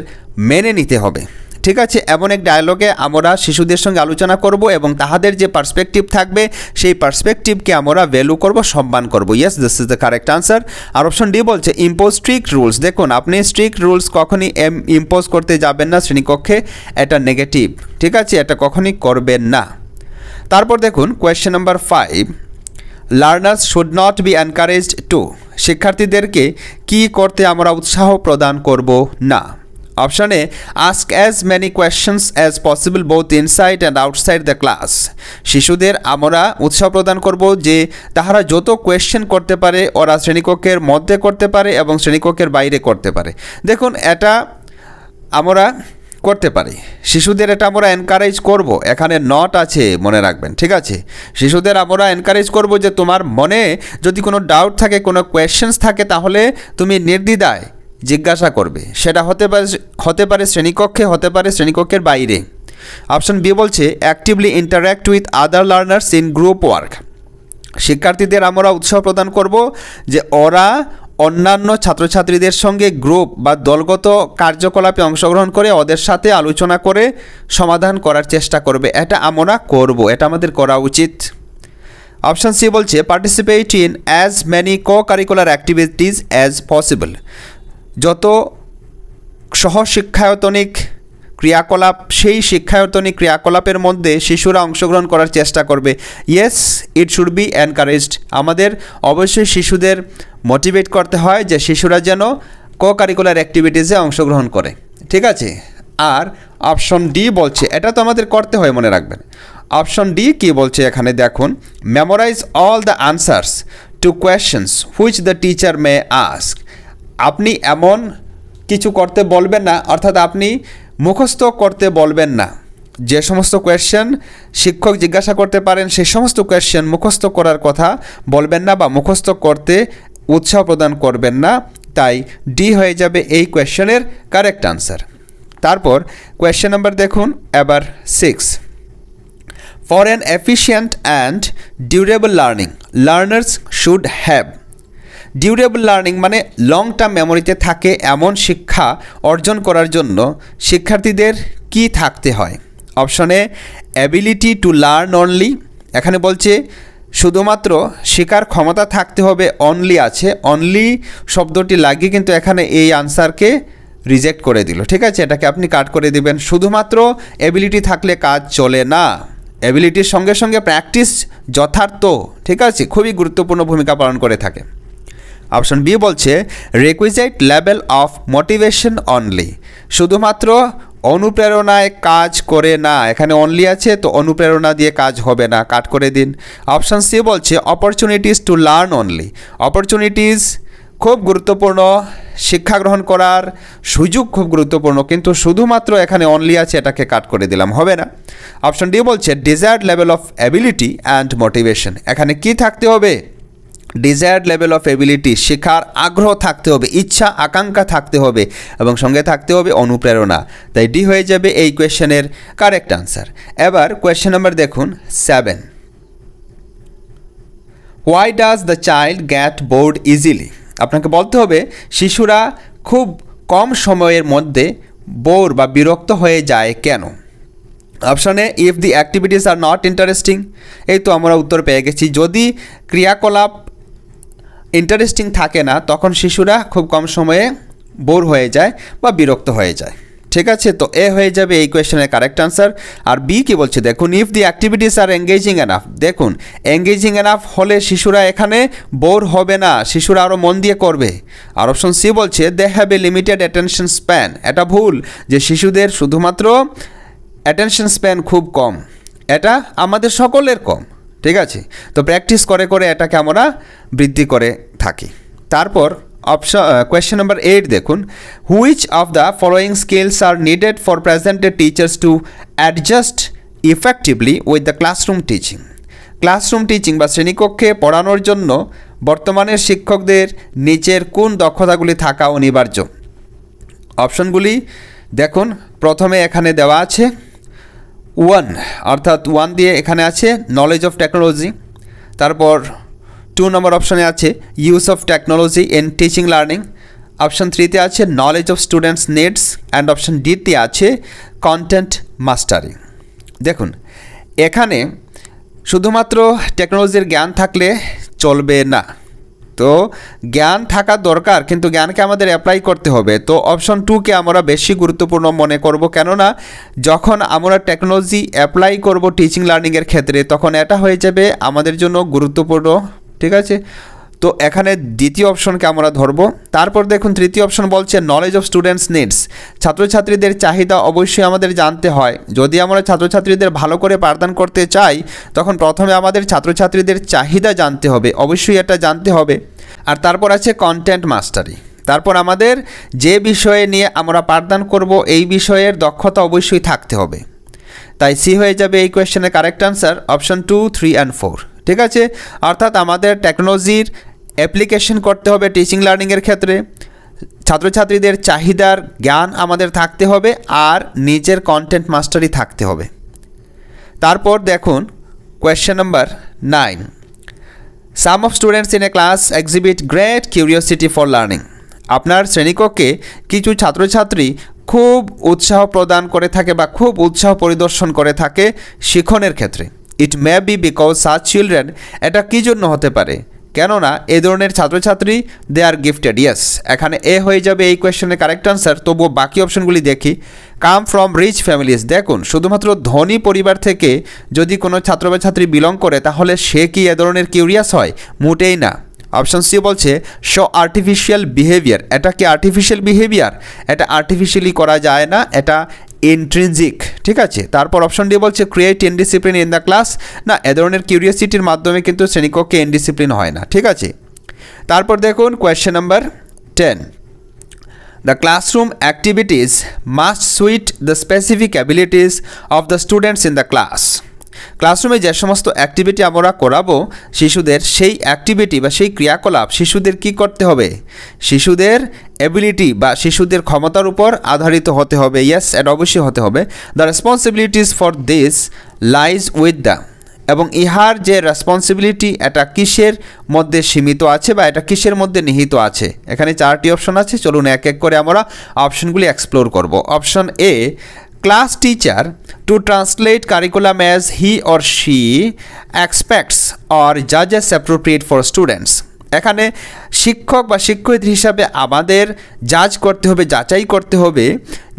মেনে নিতে হবে, ঠিক আছে। এমন এক ডায়ালগে আমরা শিশুদের সঙ্গে আলোচনা করব এবং তাদের যে পার্সপেক্টিভ থাকবে সেই পার্সপেক্টিভকে আমরা ভ্যালু করব, সম্মান করব। Yes, this is the correct answer. আর অপশন ডি বলছে ইম্পোজ স্ট্রিক্ট রুলস। দেখুন, আপনি স্ট্রিক্ট রুলস কখনই ইম্পোজ করতে যাবেন না শ্রেণীকক্ষে, এটা নেগেটিভ, ঠিক আছে, এটা কখনই করবেন না। তারপর দেখুন question number 5, learners should not be encouraged to. শিক্ষার্থীদেরকে কি করতে আমরা উৎসাহ প্রদান করব না। Option A ask as many questions as possible both inside and outside the class. শিশুদের আমরা উৎসাহ প্রদান করব যে তাহারা যত কোয়েশ্চেন করতে পারে ওরা শ্রেণীকক্ষের মধ্যে করতে পারে এবং শ্রেণীকক্ষের বাইরে করতে পারে। দেখুন, এটা আমরা করতে পারি, শিশুদের এটা আমরা এনকারেজ করব। এখানে নট আছে, মনে রাখবেন, ঠিক আছে। শিশুদের আমরা এনকারেজ করব যে তোমার মনে যদি কোনো ডাউট থাকে, কোনো কোয়েশ্চেন্স থাকে, তাহলে তুমি নির্দ্বিধায় জিজ্ঞাসা করবে। সেটা হতে পারে শ্রেণীকক্ষে, হতে পারে শ্রেণীকক্ষের বাইরে। অপশন বি বলছে actively interact with other learners in group work. শিক্ষার্থীদের আমরা উৎসাহ প্রদান করব যে ওরা অন্যান্য ছাত্রছাত্রীদের সঙ্গে গ্রুপ বা দলগত কার্যকলাপে অংশগ্রহণ করে ওদের সাথে আলোচনা করে সমাধান করার চেষ্টা করবে। এটা আমরা করব, এটা আমাদের করা উচিত। অপশন সি বলছে participate in as many co curricular activities as possible. যত সহশিক্ষায়তনিক ক্রিয়াকলাপ, সেই শিক্ষায়তনিক ক্রিয়াকলাপের মধ্যে শিশুরা অংশগ্রহণ করার চেষ্টা করবে। Yes, it should be encouraged. আমাদের অবশ্যই শিশুদের মোটিভেট করতে হয় যে শিশুরা যেন কো কারিকুলার অ্যাক্টিভিটিসে অংশগ্রহণ করে, ঠিক আছে। আর অপশন ডি বলছে, এটা তো আমাদের করতে হয়, মনে রাখবেন। অপশন ডি কী বলছে এখানে দেখুন, memorise all the answers to questions which the teacher may ask. আপনি এমন কিছু করতে বলবেন না, অর্থাৎ আপনি মুখস্থ করতে বলবেন না। যে সমস্ত কোয়েশ্চেন শিক্ষক জিজ্ঞাসা করতে পারেন সেই সমস্ত কোয়েশ্চেন মুখস্থ করার কথা বলবেন না বা মুখস্থ করতে উৎসাহ প্রদান করবেন না। তাই ডি হয়ে যাবে এই কোয়েশ্চেনের কারেক্ট আনসার। তারপর কোয়েশ্চেন নাম্বার দেখুন এবার 6, for an efficient and durable learning learners should have. Durable learning মানে লং টার্ম মেমোরিতে থাকে এমন শিক্ষা অর্জন করার জন্য শিক্ষার্থীদের কি থাকতে হয়। অপশনে অ্যাবিলিটি টু লার্ন অনলি। এখানে বলছে শুধুমাত্র শেখার ক্ষমতা থাকতে হবে, অনলি আছে, অনলি শব্দটি লাগিয়ে কিন্তু এখানে এই আনসারকে রিজেক্ট করে দিল, ঠিক আছে। এটাকে আপনি কাট করে দিবেন। শুধুমাত্র অ্যাবিলিটি থাকলে কাজ চলে না, অ্যাবিলিটির সঙ্গে সঙ্গে প্র্যাকটিস যথার্থ, ঠিক আছে, খুবই গুরুত্বপূর্ণ ভূমিকা পালন করে থাকে। অপশন বি বলছে requisite level of motivation only. শুধুমাত্র অনুপ্রেরণায় কাজ করে না, এখানে অনলি আছে তো অনুপ্রেরণা দিয়ে কাজ হবে না, কাট করে দিন। অপশান সি বলছে opportunities to learn only. Opportunities খুব গুরুত্বপূর্ণ, শিক্ষা গ্রহণ করার সুযোগ খুব গুরুত্বপূর্ণ, কিন্তু শুধুমাত্র এখানে অনলি আছে, এটাকে কাট করে দিলাম, হবে না। অপশান ডি বলছে desired level of ability and motivation. এখানে কি থাকতে হবে? ডিজায়ার্ড লেভেল অফ এবিলিটি, শেখার আগ্রহ থাকতে হবে, ইচ্ছা আকাঙ্ক্ষা থাকতে হবে এবং সঙ্গে থাকতে হবে অনুপ্রেরণা। তাই ডি হয়ে যাবে এই কোয়েশ্চেনের কারেক্ট আনসার। এবার কোয়েশ্চেন নাম্বার দেখুন 7। Why does the child get bored easily? আপনাকে বলতে হবে শিশুরা খুব কম সময়ের মধ্যে বোর বা বিরক্ত হয়ে যায় কেন। অপশানে if the activities are not interesting, এই তো আমরা উত্তর পেয়ে গেছি। যদি ক্রিয়াকলাপ ইন্টারেস্টিং থাকে না তখন শিশুরা খুব কম সময়ে বোর হয়ে যায় বা বিরক্ত হয়ে যায়। ঠিক আছে, তো এ হয়ে যাবে এই কোয়েশ্চেনের কারেক্ট আনসার। আর বি কি বলছে দেখুন, if the activities are engaging enough. দেখুন এঙ্গেজিং এনাফ হলে শিশুরা এখানে বোর হবে না, শিশুরা আরও মন দিয়ে করবে। আর অপশন সি বলছে they have a limited attention span. এটা ভুল, যে শিশুদের শুধুমাত্র অ্যাটেনশন স্প্যান খুব কম, এটা আমাদের সকলের কম। ঠিক আছে, তো প্র্যাকটিস করে করে এটাকে আমরা বৃদ্ধি করে থাকি। তারপর কোয়েশ্চেন নাম্বার 8 দেখুন, which of the following skills are needed for present day teachers to adjust effectively with the classroom teaching? Classroom teaching বা শ্রেণীকক্ষে পড়ানোর জন্য বর্তমানের শিক্ষকদের নিচের কোন দক্ষতাগুলি থাকা অনিবার্য? অপশনগুলি দেখুন, প্রথমে এখানে দেওয়া আছে 1, অর্থাৎ 1 দিয়ে এখানে আছে নলেজ অফ টেকনোলজি। তারপর 2 নম্বর অপশানে আছে use of technology in teaching learning. Option 3তে আছে knowledge of students needs and option ডিতে আছে কন্টেন্ট মাস্টারিং। দেখুন এখানে শুধুমাত্র টেকনোলজির জ্ঞান থাকলে চলবে না, তো জ্ঞান থাকা দরকার, কিন্তু জ্ঞানকে আমাদের অ্যাপ্লাই করতে হবে। তো অপশন 2কে আমরা বেশি গুরুত্বপূর্ণ মনে করব, কেননা যখন আমরা টেকনোলজি অ্যাপ্লাই করব টিচিং লার্নিংয়ের ক্ষেত্রে তখন এটা হয়ে যাবে আমাদের জন্য গুরুত্বপূর্ণ। ঠিক আছে, তো এখানে দ্বিতীয় অপশনকে আমরা ধরব। তারপর দেখুন তৃতীয় অপশন বলছে নলেজ অফ স্টুডেন্টস নিডস। ছাত্রছাত্রীদের চাহিদা অবশ্যই আমাদের জানতে হয়। যদি আমরা ছাত্রছাত্রীদের ভালো করে পাঠদান করতে চাই তখন প্রথমে আমাদের ছাত্রছাত্রীদের চাহিদা জানতে হবে, অবশ্যই এটা জানতে হবে। আর তারপর আছে কন্টেন্ট মাস্টারি, তারপর আমাদের যে বিষয়ে নিয়ে আমরা পাঠদান করব এই বিষয়ের দক্ষতা অবশ্যই থাকতে হবে। তাই সি হয়ে যাবে এই কোয়েশ্চেনের কারেক্ট আনসার, অপশন 2, 3 অ্যান্ড 4। ঠিক আছে, অর্থাৎ আমাদের টেকনোলজির অ্যাপ্লিকেশন করতে হবে টিচিং লার্নিংয়ের ক্ষেত্রে, ছাত্রছাত্রীদের চাহিদার জ্ঞান আমাদের থাকতে হবে আর নিজের কন্টেন্ট মাস্টারি থাকতে হবে। তারপর দেখুন question number 9, some of students in a class exhibit great curiosity for learning. আপনার শ্রেণীকক্ষে কিছু ছাত্রছাত্রী খুব উৎসাহ প্রদান করে থাকে বা খুব উৎসাহ পরিদর্শন করে থাকে শিক্ষণের ক্ষেত্রে। It may be because such children, এটা কী জন্য হতে পারে? কেননা এ ধরনের ছাত্রছাত্রী দে আর গিফটেড। ইয়েস, এখানে এ হয়ে যাবে এই কোয়েশ্চেনের কারেক্ট আনসার। তবুও বাকি অপশনগুলি দেখি। Come from rich families. দেখুন শুধুমাত্র ধনী পরিবার থেকে যদি কোনো ছাত্র বা ছাত্রী বিলং করে তাহলে সে কি এ ধরনের কিউরিয়াস হয়? মোটেই না। অপশন সি বলছে শো আর্টিফিশিয়াল বিহেভিয়ার। এটা কি আর্টিফিশিয়াল বিহেভিয়ার? এটা আর্টিফিশিয়ালি করা যায় না, এটা ইন্ট্রিনজিক। ঠিক আছে, তারপর অপশন ডি বলছে create indiscipline in the class. না, এ ধরনের কিউরিয়াসিটির মাধ্যমে কিন্তু শ্রেণীকক্ষে ইনডিসিপ্লিন হয় না। ঠিক আছে, তারপর দেখুন question number 10, the classroom activities must sweet the specific abilities of the students in the class. ক্লাসরুমে যে সমস্ত অ্যাক্টিভিটি আমরা করাবো শিশুদের, সেই অ্যাক্টিভিটি বা সেই ক্রিয়াকলাপ শিশুদের কি করতে হবে? শিশুদের এবিলিটি বা শিশুদের ক্ষমতার উপর আধারিত হতে হবে। ইয়েস, এটা অবশ্যই হতে হবে। The responsibilities for this lies with the, এবং ইহার যে রেসপন্সিবিলিটি এটা কিসের মধ্যে সীমিত আছে বা এটা কিসের মধ্যে নিহিত আছে? এখানে 4টি অপশন আছে, চলুন এক এক করে আমরা অপশনগুলি এক্সপ্লোর করব। Option A, class teacher to translate curriculum as he or she expects or judges appropriate for students। এখানে শিক্ষক বা শিক্ষয়িত্রী হিসাবে আমাদের জাজ করতে হবে, যাচাই করতে হবে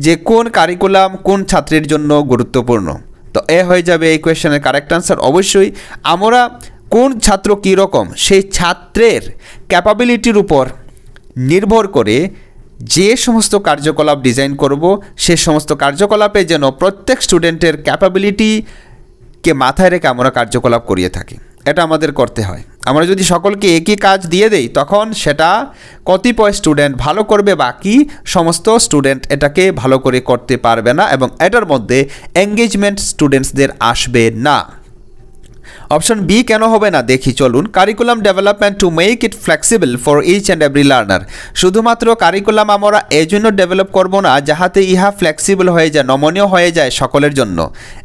যে কোন কারিকুলাম কোন ছাত্রের জন্য গুরুত্বপূর্ণ। তো এ হয়ে যাবে এই কোয়েশ্চেনের কারেক্ট আনসার। অবশ্যই আমরা কোন ছাত্র কী রকম সেই ছাত্রের ক্যাপাবিলিটির উপর নির্ভর করে যে সমস্ত কার্যকলাপ ডিজাইন করব সে সমস্ত কার্যকলাপে যেন প্রত্যেক স্টুডেন্টের ক্যাপাবিলিটিকে মাথায় রেখে আমরা কার্যকলাপ করিয়ে থাকি। এটা আমাদের করতে হয়। আমরা যদি সকলকে একই কাজ দিয়ে দেই তখন সেটা কতিপয় স্টুডেন্ট ভালো করবে, বাকি সমস্ত স্টুডেন্ট এটাকে ভালো করে করতে পারবে না এবং এটার মধ্যে এঙ্গেজমেন্ট স্টুডেন্টসদের আসবে না। অপশন বি কেন হবে না দেখি চলুন। Curriculum development to make it flexible for each and every learner. শুধুমাত্র কারিকুলাম আমরা এই জন্য ডেভেলপ করব না যাহাতে ইহা ফ্লেক্সিবল হয়ে যায়, নমনীয় হয়ে যায় সকলের জন্য,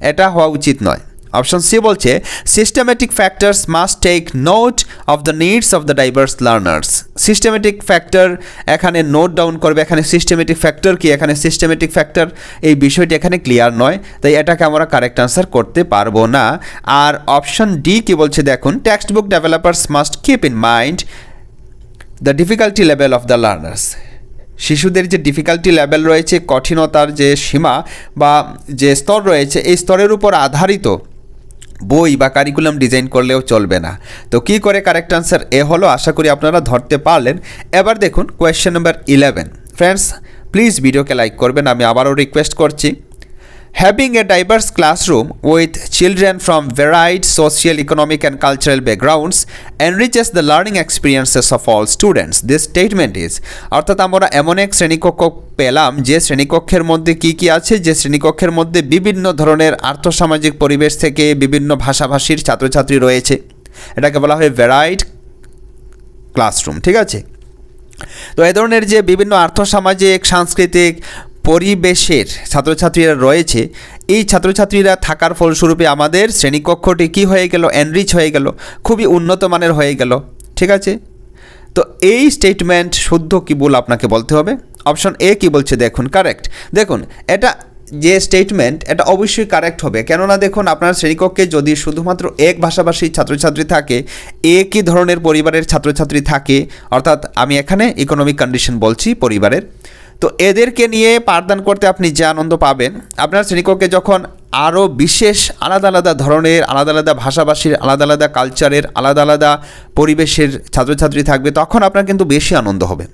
এটা হওয়া উচিত নয়। অপশন সি বলছে systematic factors must take note of the needs of the diverse learners. Systematic factor এখানে নোট ডাউন করবে। এখানে সিস্টেমেটিক ফ্যাক্টর কি, এখানে সিস্টেমেটিক ফ্যাক্টর এই বিষয়টি এখানে ক্লিয়ার নয়, তাই এটাকে আমরা কারেক্ট আনসার করতে পারবো না। আর অপশন ডি কি বলছে দেখুন, text book developers must keep in mind the difficulty level of the learners. শিশুদের যে ডিফিকাল্টি লেভেল রয়েছে, কঠিনতার যে সীমা বা যে স্তর রয়েছে, এই স্তরের উপর আধারিত বই বা কারিকুলাম ডিজাইন করলেও চলবে না। তো কি করে কারেক্ট আনসার এ হলো, আশা করি আপনারা ধরতে পারলেন। এবার দেখুন কোয়েশ্চেন নাম্বার 11। ফ্রেন্ডস প্লিজ ভিডিওকে লাইক করবেন, আমি আবারও রিকোয়েস্ট করছি। Having a diverse classroom with children from varied social, economic and cultural backgrounds enriches the learning experiences of all students. This statement is, অর্থাৎ আমরা এমন এক শ্রেণীকক্ষ পেলাম যে শ্রেণীকক্ষের মধ্যে কি আছে, যে শ্রেণীকক্ষের মধ্যে বিভিন্ন ধরনের আর্থসামাজিক পরিবেশ থেকে বিভিন্ন ভাষাভাষীর ছাত্রছাত্রী রয়েছে, এটাকে বলা হয় ভ্যারাইড ক্লাসরুম। ঠিক আছে, তো এই ধরনের যে বিভিন্ন আর্থসামাজিক সাংস্কৃতিক পরিবেশের ছাত্রছাত্রীরা রয়েছে, এই ছাত্রছাত্রীরা থাকার ফলস্বরূপে আমাদের শ্রেণীকক্ষটি কী হয়ে গেল, এনরিচ হয়ে গেল, খুবই উন্নত মানের হয়ে গেল। ঠিক আছে, তো এই স্টেটমেন্ট শুদ্ধ কি ভুল আপনাকে বলতে হবে। অপশন এ কি বলছে দেখুন, কারেক্ট। দেখুন এটা যে স্টেটমেন্ট এটা অবশ্যই কারেক্ট হবে, কেননা দেখুন আপনার শ্রেণীকক্ষে যদি শুধুমাত্র এক ভাষাভাষী ছাত্রছাত্রী থাকে, একই ধরনের পরিবারের ছাত্রছাত্রী থাকে, অর্থাৎ আমি এখানে ইকোনমিক কন্ডিশন বলছি পরিবারের, তো এদেরকে নিয়ে পাঠদান করতে আপনি যে আনন্দ পাবেন, আপনার শ্রেণীকক্ষে যখন আরও বিশেষ আলাদা আলাদা ধরনের, আলাদা আলাদা ভাষাভাষীর, আলাদা আলাদা কালচারের, আলাদা আলাদা পরিবেশের ছাত্রছাত্রী থাকবে, তখন আপনার কিন্তু বেশি আনন্দ হবে।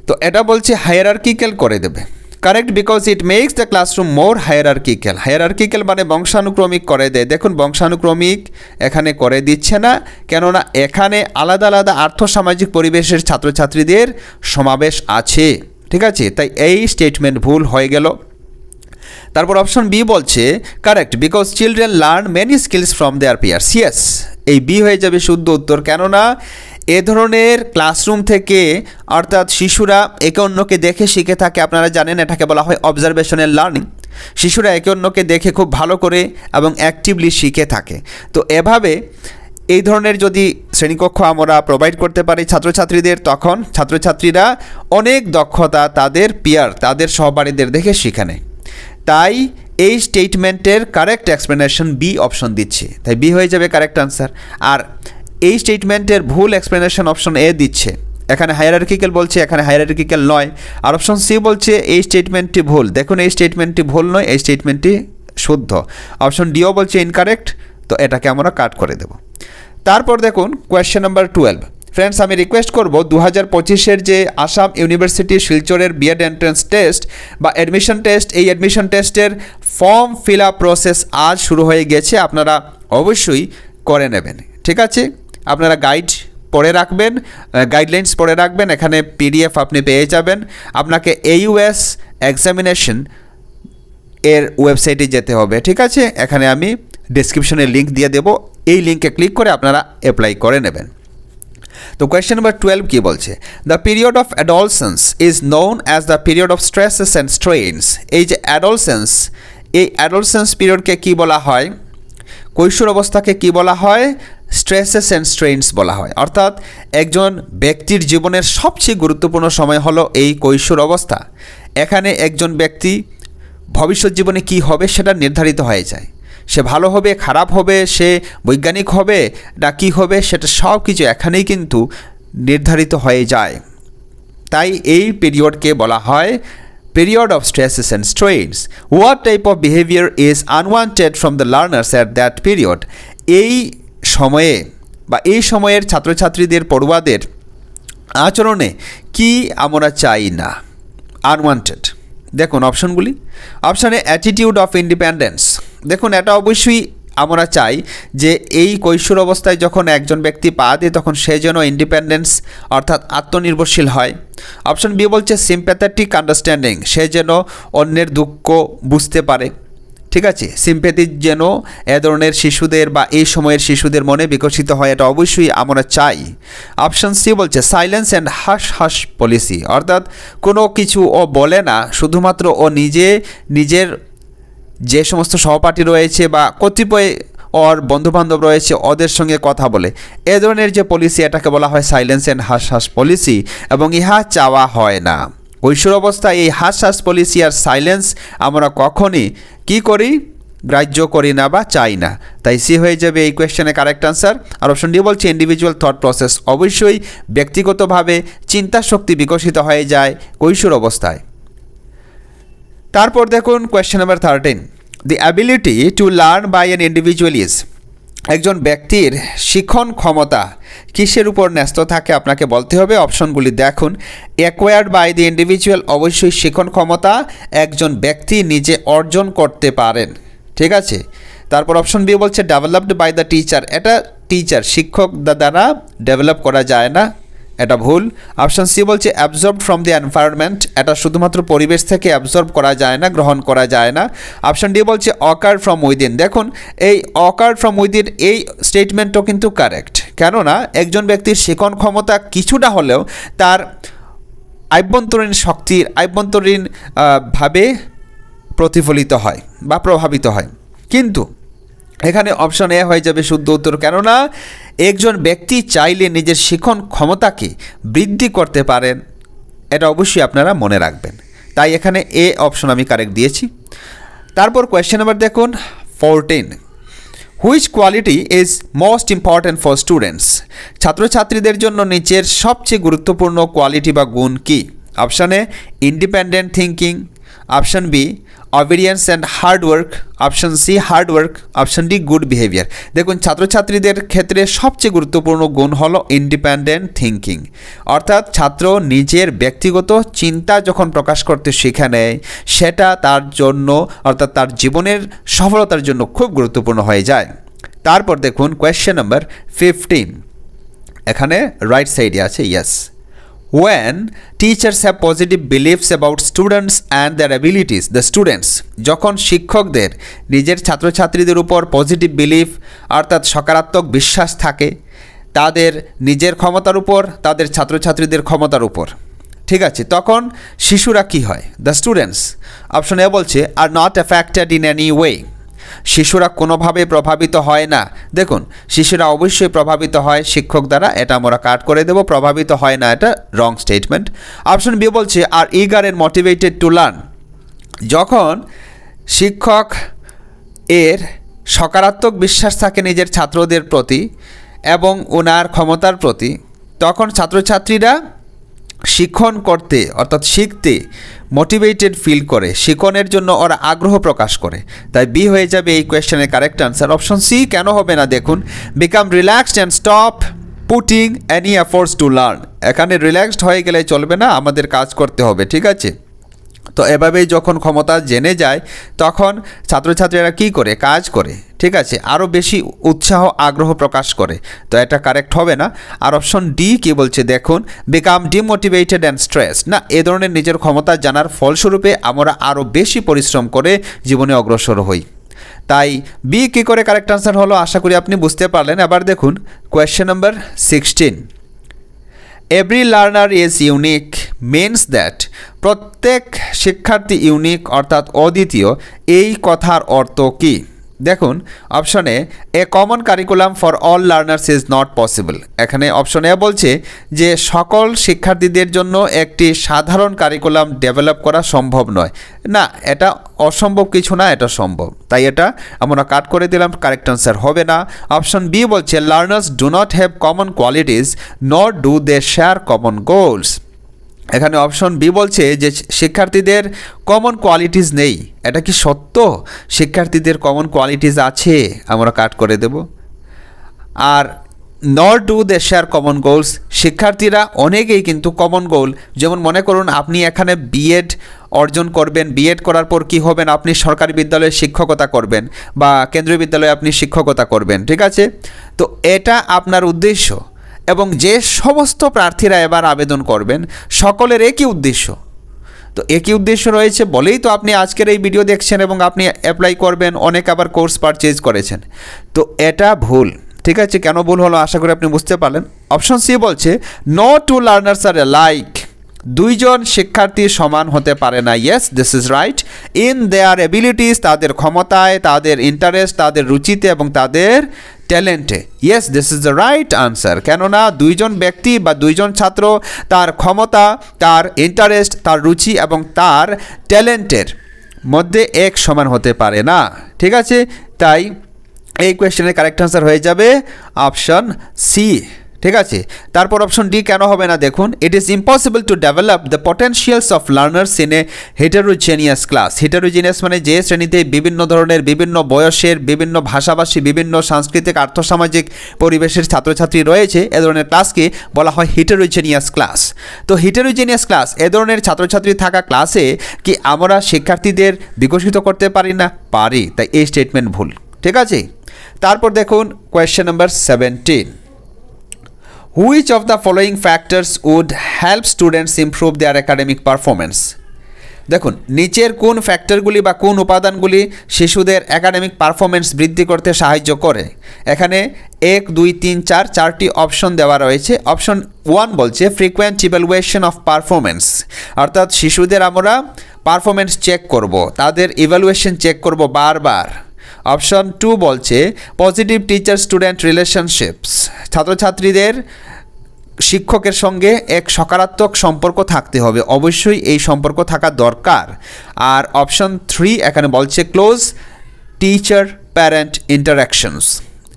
তো এটা বলছে হায়ারার্কিক্যাল করে দেবে। Correct, because it makes the classroom more hierarchical. Hierarchical মানে বংশানুক্রমিক করে দেয়। দেখুন বংশানুক্রমিক এখানে করে দিচ্ছে না, কেননা এখানে আলাদা আলাদা আর্থসামাজিক পরিবেশের ছাত্রছাত্রীদের সমাবেশ আছে। ঠিক আছে, তাই এই স্টেটমেন্ট ভুল হয়ে গেল। তারপর অপশন বি বলছে correct, because children learn many skills from their peers. Yes, এই বি হয়ে যাবে শুদ্ধ উত্তর, কেননা এ ধরনের ক্লাসরুম থেকে অর্থাৎ শিশুরা একে অন্যকে দেখে শিখে থাকে। আপনারা জানেন এটাকে বলা হয় অবজারভেশনাল লার্নিং। শিশুরা একে অন্যকে দেখে খুব ভালো করে এবং অ্যাক্টিভলি শিখে থাকে। তো এভাবে এই ধরনের যদি শ্রেণীকক্ষ আমরা প্রোভাইড করতে পারি ছাত্রছাত্রীদের, তখন ছাত্রছাত্রীরা অনেক দক্ষতা তাদের পিয়ার, তাদের সহপাঠীদের দেখে শিখে নেয়। তাই এই স্টেটমেন্টের কারেক্ট এক্সপ্লেনেশন বি অপশন দিচ্ছে, তাই বি হয়ে যাবে কারেক্ট আনসার। আর এই স্টেটমেন্টের ভুল এক্সপ্লেনেশন অপশন এ দিচ্ছে, এখানে হায়ারার্কিক্যাল বলছে, এখানে হায়ারার্কিক্যাল নয়। আর অপশন সি বলছে এই স্টেটমেন্টটি ভুল। দেখুন এই স্টেটমেন্টটি ভুল নয়, এই স্টেটমেন্টটি শুদ্ধ। অপশন ডিও বলছে ইনকারেক্ট, তো এটাকে আমরা কাট করে দেব। তারপর দেখুন কোয়েশ্চেন নাম্বার 12। ফ্রেন্ডস আমি রিকোয়েস্ট করব 2025-এর যে আসাম ইউনিভার্সিটি শিলচরের বিএড এন্ট্রান্স টেস্ট বা অ্যাডমিশন টেস্ট, এই অ্যাডমিশন টেস্টের ফর্ম ফিল আপ প্রসেস আজ শুরু হয়ে গেছে, আপনারা অবশ্যই করে নেবেন। ঠিক আছে, আপনারা গাইড পড়ে রাখবেন, গাইডলাইন্স পড়ে রাখবেন, এখানে পিডিএফ আপনি পেয়ে যাবেন। আপনাকে AUS এক্সামিনেশন এর ওয়েবসাইটে যেতে হবে। ঠিক আছে, এখানে আমি ডেসক্রিপশনে লিঙ্ক দিয়ে দেব, এই লিঙ্কে ক্লিক করে আপনারা অ্যাপ্লাই করে নেবেন। তো কোয়েশ্চেন নাম্বার 12 কি বলছে, the period of adolescence is known as the period of stresses and strains. এই যে অ্যাডলসেন্স, এই অ্যাডলসেন্স পিরিয়ডকে কি বলা হয়, কৈশোর অবস্থাকে কি বলা হয়, স্ট্রেসেস অ্যান্ড স্ট্রেইনস বলা হয়। অর্থাৎ একজন ব্যক্তির জীবনের সবচেয়ে গুরুত্বপূর্ণ সময় হলো এই কৈশোর অবস্থা। এখানে একজন ব্যক্তি ভবিষ্যৎ জীবনে কি হবে সেটা নির্ধারিত হয়ে যায়। সে ভালো হবে, খারাপ হবে, সে বৈজ্ঞানিক হবে না কি হবে, সেটা সব কিছু এখানেই কিন্তু নির্ধারিত হয়ে যায়। তাই এই পিরিয়ডকে বলা হয় period of stresses and strains. What type of behavior is unwanted from the learners at that period? এই সময়ে বা এই সময়ের ছাত্রছাত্রীদের পড়ুয়াদের আচরণে কি আমরা চাই না? আনওয়ান্টেড। দেখুন অপশনগুলি। অপশানে অ্যাটিটিউড অফ ইন্ডিপেন্ডেন্স। দেখুন এটা অবশ্যই আমরা চাই যে এই কৈশোর অবস্থায় যখন একজন ব্যক্তি পা দেয় তখন সে যেন ইন্ডিপেন্ডেন্স অর্থাৎ আত্মনির্ভরশীল হয়। অপশন বি বলছে সিম্প্যাথেটিক আন্ডারস্ট্যান্ডিং, সে যেন অন্যের দুঃখ বুঝতে পারে। ঠিক আছে, সিম্প্যাথি যেন এ ধরনের শিশুদের বা এই সময়ের শিশুদের মনে বিকশিত হয়, এটা অবশ্যই আমরা চাই। অপশন সি বলছে silence and hush hush policy, অর্থাৎ কোনো কিছু ও বলে না, শুধুমাত্র ও নিজের যে সমস্ত সহপাঠী রয়েছে বা কতিপয় ওর বন্ধুবান্ধব রয়েছে ওদের সঙ্গে কথা বলে, এ ধরনের যে পলিসি এটাকে বলা হয় silence and hush hush policy, এবং ইহা চাওয়া হয় না। কৈশোর অবস্থায় এই হাস হাস পলিসি আর সাইলেন্স আমরা কখনই কী করি? গ্রাহ্য করি না বা চাই না। তাই সি হয়ে যাবে এই কোয়েশ্চেনের কারেক্ট আনসার। আর অপশন ডি বলছে ইন্ডিভিজুয়াল থট প্রসেস, অবশ্যই ব্যক্তিগতভাবে চিন্তা শক্তি বিকশিত হয়ে যায় কৈশোর অবস্থায়। তারপর দেখুন question number 13, the ability to learn by an individual is, একজন ব্যক্তির শিখন ক্ষমতা কিসের উপর ন্যস্ত থাকে আপনাকে বলতে হবে। অপশনগুলি দেখুন। অ্যাকোয়ার্ড বাই দি ইন্ডিভিজুয়াল, অবশ্যই শিখন ক্ষমতা একজন ব্যক্তি নিজে অর্জন করতে পারেন। ঠিক আছে। তারপর অপশন বি বলছে ডেভেলপড বাই দ্য টিচার, এটা টিচার শিক্ষক দ্বারা ডেভেলপ করা যায় না, এটা ভুল। অপশন সি বলছে অ্যাবজর্ব ফ্রম দি এনভায়রনমেন্ট, এটা শুধুমাত্র পরিবেশ থেকে অ্যাবজর্ব করা যায় না, গ্রহণ করা যায় না। অপশন ডি বলছে অকার ফ্রম উইদিন। দেখুন এই অকার ফ্রম উইদিন এই স্টেটমেন্টও কিন্তু কারেক্ট, কেননা একজন ব্যক্তির শিখন ক্ষমতা কিছুটা হলেও তার আভ্যন্তরীণ শক্তির ভাবে প্রতিফলিত হয় বা প্রভাবিত হয়, কিন্তু এখানে অপশন এ হয়ে যাবে শুদ্ধ উত্তর, কেননা একজন ব্যক্তি চাইলে নিজের শিখন ক্ষমতাকে বৃদ্ধি করতে পারেন, এটা অবশ্যই আপনারা মনে রাখবেন। তাই এখানে এ অপশন আমি কারেক্ট দিয়েছি। তারপর কোয়েশ্চেন নাম্বার দেখুন 14, which quality is most important for students, ছাত্রছাত্রীদের জন্য নিচের সবচেয়ে গুরুত্বপূর্ণ কোয়ালিটি বা গুণ কী? Option A independent thinking, option B obedience and hard work, option C hard work, option D good behaviour. দেখুন ছাত্রছাত্রীদের ক্ষেত্রে সবচেয়ে গুরুত্বপূর্ণ গুণ হলো ইন্ডিপেন্ডেন্ট থিঙ্কিং, অর্থাৎ ছাত্র নিজের ব্যক্তিগত চিন্তা যখন প্রকাশ করতে শিখে নেয় সেটা তার জন্য অর্থাৎ তার জীবনের সফলতার জন্য খুব গুরুত্বপূর্ণ হয়ে যায়। তারপর দেখুন কোয়েশ্চেন নাম্বার 15, এখানে রাইট সাইডে আছে yes. When teachers have positive beliefs about students and their abilities, the students, যখন শিক্ষকদের নিজের ছাত্রছাত্রীদের উপর পজিটিভ বিলিফ অর্থাৎ সকারাত্মক বিশ্বাস থাকে তাদের নিজের ক্ষমতার উপর, তাদের ছাত্রছাত্রীদের ক্ষমতার উপর, ঠিক আছে, তখন শিশুরা কি হয়? দ্য স্টুডেন্টস, অপশন এ বলছে are not affected in any way, শিশুরা কোনোভাবে প্রভাবিত হয় না। দেখুন শিশুরা অবশ্যই প্রভাবিত হয় শিক্ষক দ্বারা, এটা আমরা কাট করে দেব, প্রভাবিত হয় না এটা রং স্টেটমেন্ট। অপশন বি বলছে are eager and motivated to learn, যখন শিক্ষক এর সকারাত্মক বিশ্বাস থাকে নিজের ছাত্রদের প্রতি এবং ওনার ক্ষমতার প্রতি, তখন ছাত্রছাত্রীরা শিখন করতে অর্থাৎ শিখতে মোটিভেটেড ফিল করে, শিখনের জন্য ওরা আগ্রহ প্রকাশ করে। তাই বি হয়ে যাবে এই কোয়েশ্চেনের কারেক্ট আনসার। অপশন সি কেন হবে না? দেখুন become relaxed and stop putting any efforts to learn, এখানে রিল্যাক্সড হয়ে গেলে চলবে না, আমাদের কাজ করতে হবে। ঠিক আছে, তো এভাবেই যখন ক্ষমতা জেনে যায় তখন ছাত্রছাত্রীরা কী করে? কাজ করে। ঠিক আছে, আরও বেশি উৎসাহ আগ্রহ প্রকাশ করে, তো এটা কারেক্ট হবে না। আর অপশন ডি কী বলছে দেখুন বিকাম ডিমোটিভেটেড অ্যান্ড স্ট্রেস, না এ ধরনের নিজের ক্ষমতা জানার ফলস্বরূপে আমরা আরও বেশি পরিশ্রম করে জীবনে অগ্রসর হই। তাই বি কী করে কারেক্ট আনসার হলো আশা করি আপনি বুঝতে পারলেন। এবার দেখুন question number 16, every learner is unique means that, প্রত্যেক শিক্ষার্থী ইউনিক অর্থাৎ অদ্বিতীয়, এই কথার অর্থ কী? দেখুন অপশনে a common curriculum for all learners is not possible, এখানে অপশনে বলছে যে সকল শিক্ষার্থীদের জন্য একটি সাধারণ কারিকুলাম ডেভেলপ করা সম্ভব নয়। না, এটা অসম্ভব কিছু না, এটা সম্ভব, তাই এটা আমরা কাট করে দিলাম, কারেক্ট আনসার হবে না। অপশন বি বলছে learners do not have common qualities not do they share common goals, এখানে অপশন বি বলছে যে শিক্ষার্থীদের কমন কোয়ালিটিস নেই। এটা কি সত্য? শিক্ষার্থীদের কমন কোয়ালিটিস আছে, আমরা কাট করে দেব। আর nor do they share common goals. শিক্ষার্থীরা অনেকেই কিন্তু কমন গোল, যেমন মনে করুন আপনি এখানে বিএড অর্জন করবেন, বিএড করার পর কি হবেন, আপনি সরকারি বিদ্যালয়ে শিক্ষকতা করবেন বা কেন্দ্রীয় বিদ্যালয়ে আপনি শিক্ষকতা করবেন, ঠিক আছে? তো এটা আপনার উদ্দেশ্য, এবং যে সমস্ত প্রার্থীরা এবার আবেদন করবেন সকলের একই উদ্দেশ্য। তো একই উদ্দেশ্য রয়েছে বলেই তো আপনি আজকের এই ভিডিও দেখছেন এবং আপনি অ্যাপ্লাই করবেন, অনেক আবার কোর্স পারচেজ করেছেন। তো এটা ভুল, ঠিক আছে? কেন ভুল হলো আশা করি আপনি বুঝতে পারলেন। অপশন সি বলছে no two learners are alike. দুইজন শিক্ষার্থী সমান হতে পারে না। Yes, this is right. In their abilities, তাদের ক্ষমতায়, তাদের ইন্টারেস্ট, তাদের রুচিতে এবং তাদের ট্যালেন্টে। Yes, this is the right answer. কেননা দুইজন ব্যক্তি বা দুইজন ছাত্র তার ক্ষমতা, তার ইন্টারেস্ট, তার রুচি এবং তার ট্যালেন্টের মধ্যে এক সমান হতে পারে না, ঠিক আছে? তাই এই কোয়েশ্চেনের কারেক্ট আনসার হয়ে যাবে অপশন সি, ঠিক আছে? তারপর অপশন ডি কেন হবে না দেখুন, it is impossible to develop the potentials of learners in a heterogeneous class. Heterogeneous মানে যে শ্রেণীতে বিভিন্ন ধরনের, বিভিন্ন বয়সের, বিভিন্ন ভাষাভাষী, বিভিন্ন সাংস্কৃতিক, আর্থসামাজিক পরিবেশের ছাত্রছাত্রী রয়েছে, এ ধরনের ক্লাসকে বলা হয় হেটারোজেনিয়াস ক্লাস। তো হেটারোজেনিয়াস ক্লাস, এ ধরনের ছাত্রছাত্রী থাকা ক্লাসে কি আমরা শিক্ষার্থীদের বিকশিত করতে পারি না? পারি। তাই এই স্টেটমেন্ট ভুল, ঠিক আছে? তারপর দেখুন question number 17, which of the following factors would help students improve their academic performance. দেখুন নিচের কোন ফ্যাক্টরগুলি বা কোন উপাদানগুলি শিশুদের একাডেমিক পারফরমেন্স বৃদ্ধি করতে সাহায্য করে। এখানে 1, 2, 3, 4 চারটি অপশন দেওয়া রয়েছে। অপশন 1 বলছে ফ্রিকোয়েন্ট ইভ্যালুয়েশন অফ পারফরমেন্স, অর্থাৎ শিশুদের আমরা পারফরমেন্স চেক করব, তাদের ইভ্যালুয়েশন চেক করব বারবার। অপশন 2 বলছে পজিটিভ টিচার স্টুডেন্ট রিলেশনশিপস, ছাত্রছাত্রীদের শিক্ষকের সঙ্গে এক সকারাত্মক সম্পর্ক থাকতে হবে, অবশ্যই এই সম্পর্ক থাকা দরকার। আর অপশন 3 এখানে বলছে ক্লোজ টিচার প্যারেন্ট ইন্টারাকশনস।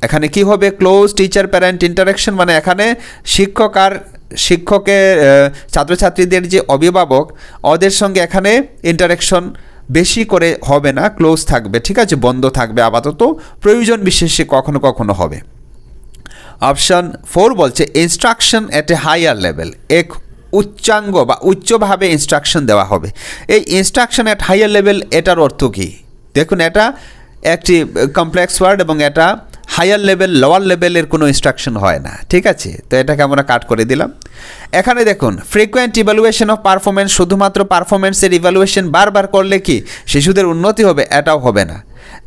এখানে কি হবে? ক্লোজ টিচার প্যারেন্ট ইন্টারাকশন মানে এখানে শিক্ষকের ছাত্রছাত্রীদের যে অভিভাবক, ওদের সঙ্গে এখানে ইন্টারাকশন বেশি করে হবে না, ক্লোজ থাকবে, ঠিক আছে? বন্ধ থাকবে আপাতত, প্রয়োজন বিশেষে কখনো কখনো হবে। অপশন 4 বলছে instruction at a higher level, এক উচ্চাঙ্গ বা উচ্চভাবে ইনস্ট্রাকশন দেওয়া হবে। এই ইনস্ট্রাকশন এট হায়ার লেভেল, এটার অর্থ কী দেখুন, এটা একটি কমপ্লেক্স ওয়ার্ড এবং এটা হায়ার লেভেল লোয়ার লেভেলের কোনো ইনস্ট্রাকশন হয় না, ঠিক আছে? তো এটাকে আমরা কাট করে দিলাম। এখানে দেখুন ফ্রিকোয়েন্ট ইভ্যালুয়েশন অফ পারফরমেন্স, শুধুমাত্র পারফরমেন্সের ইভ্যালুয়েশন বারবার করলে কি শিশুদের উন্নতি হবে? এটাও হবে না।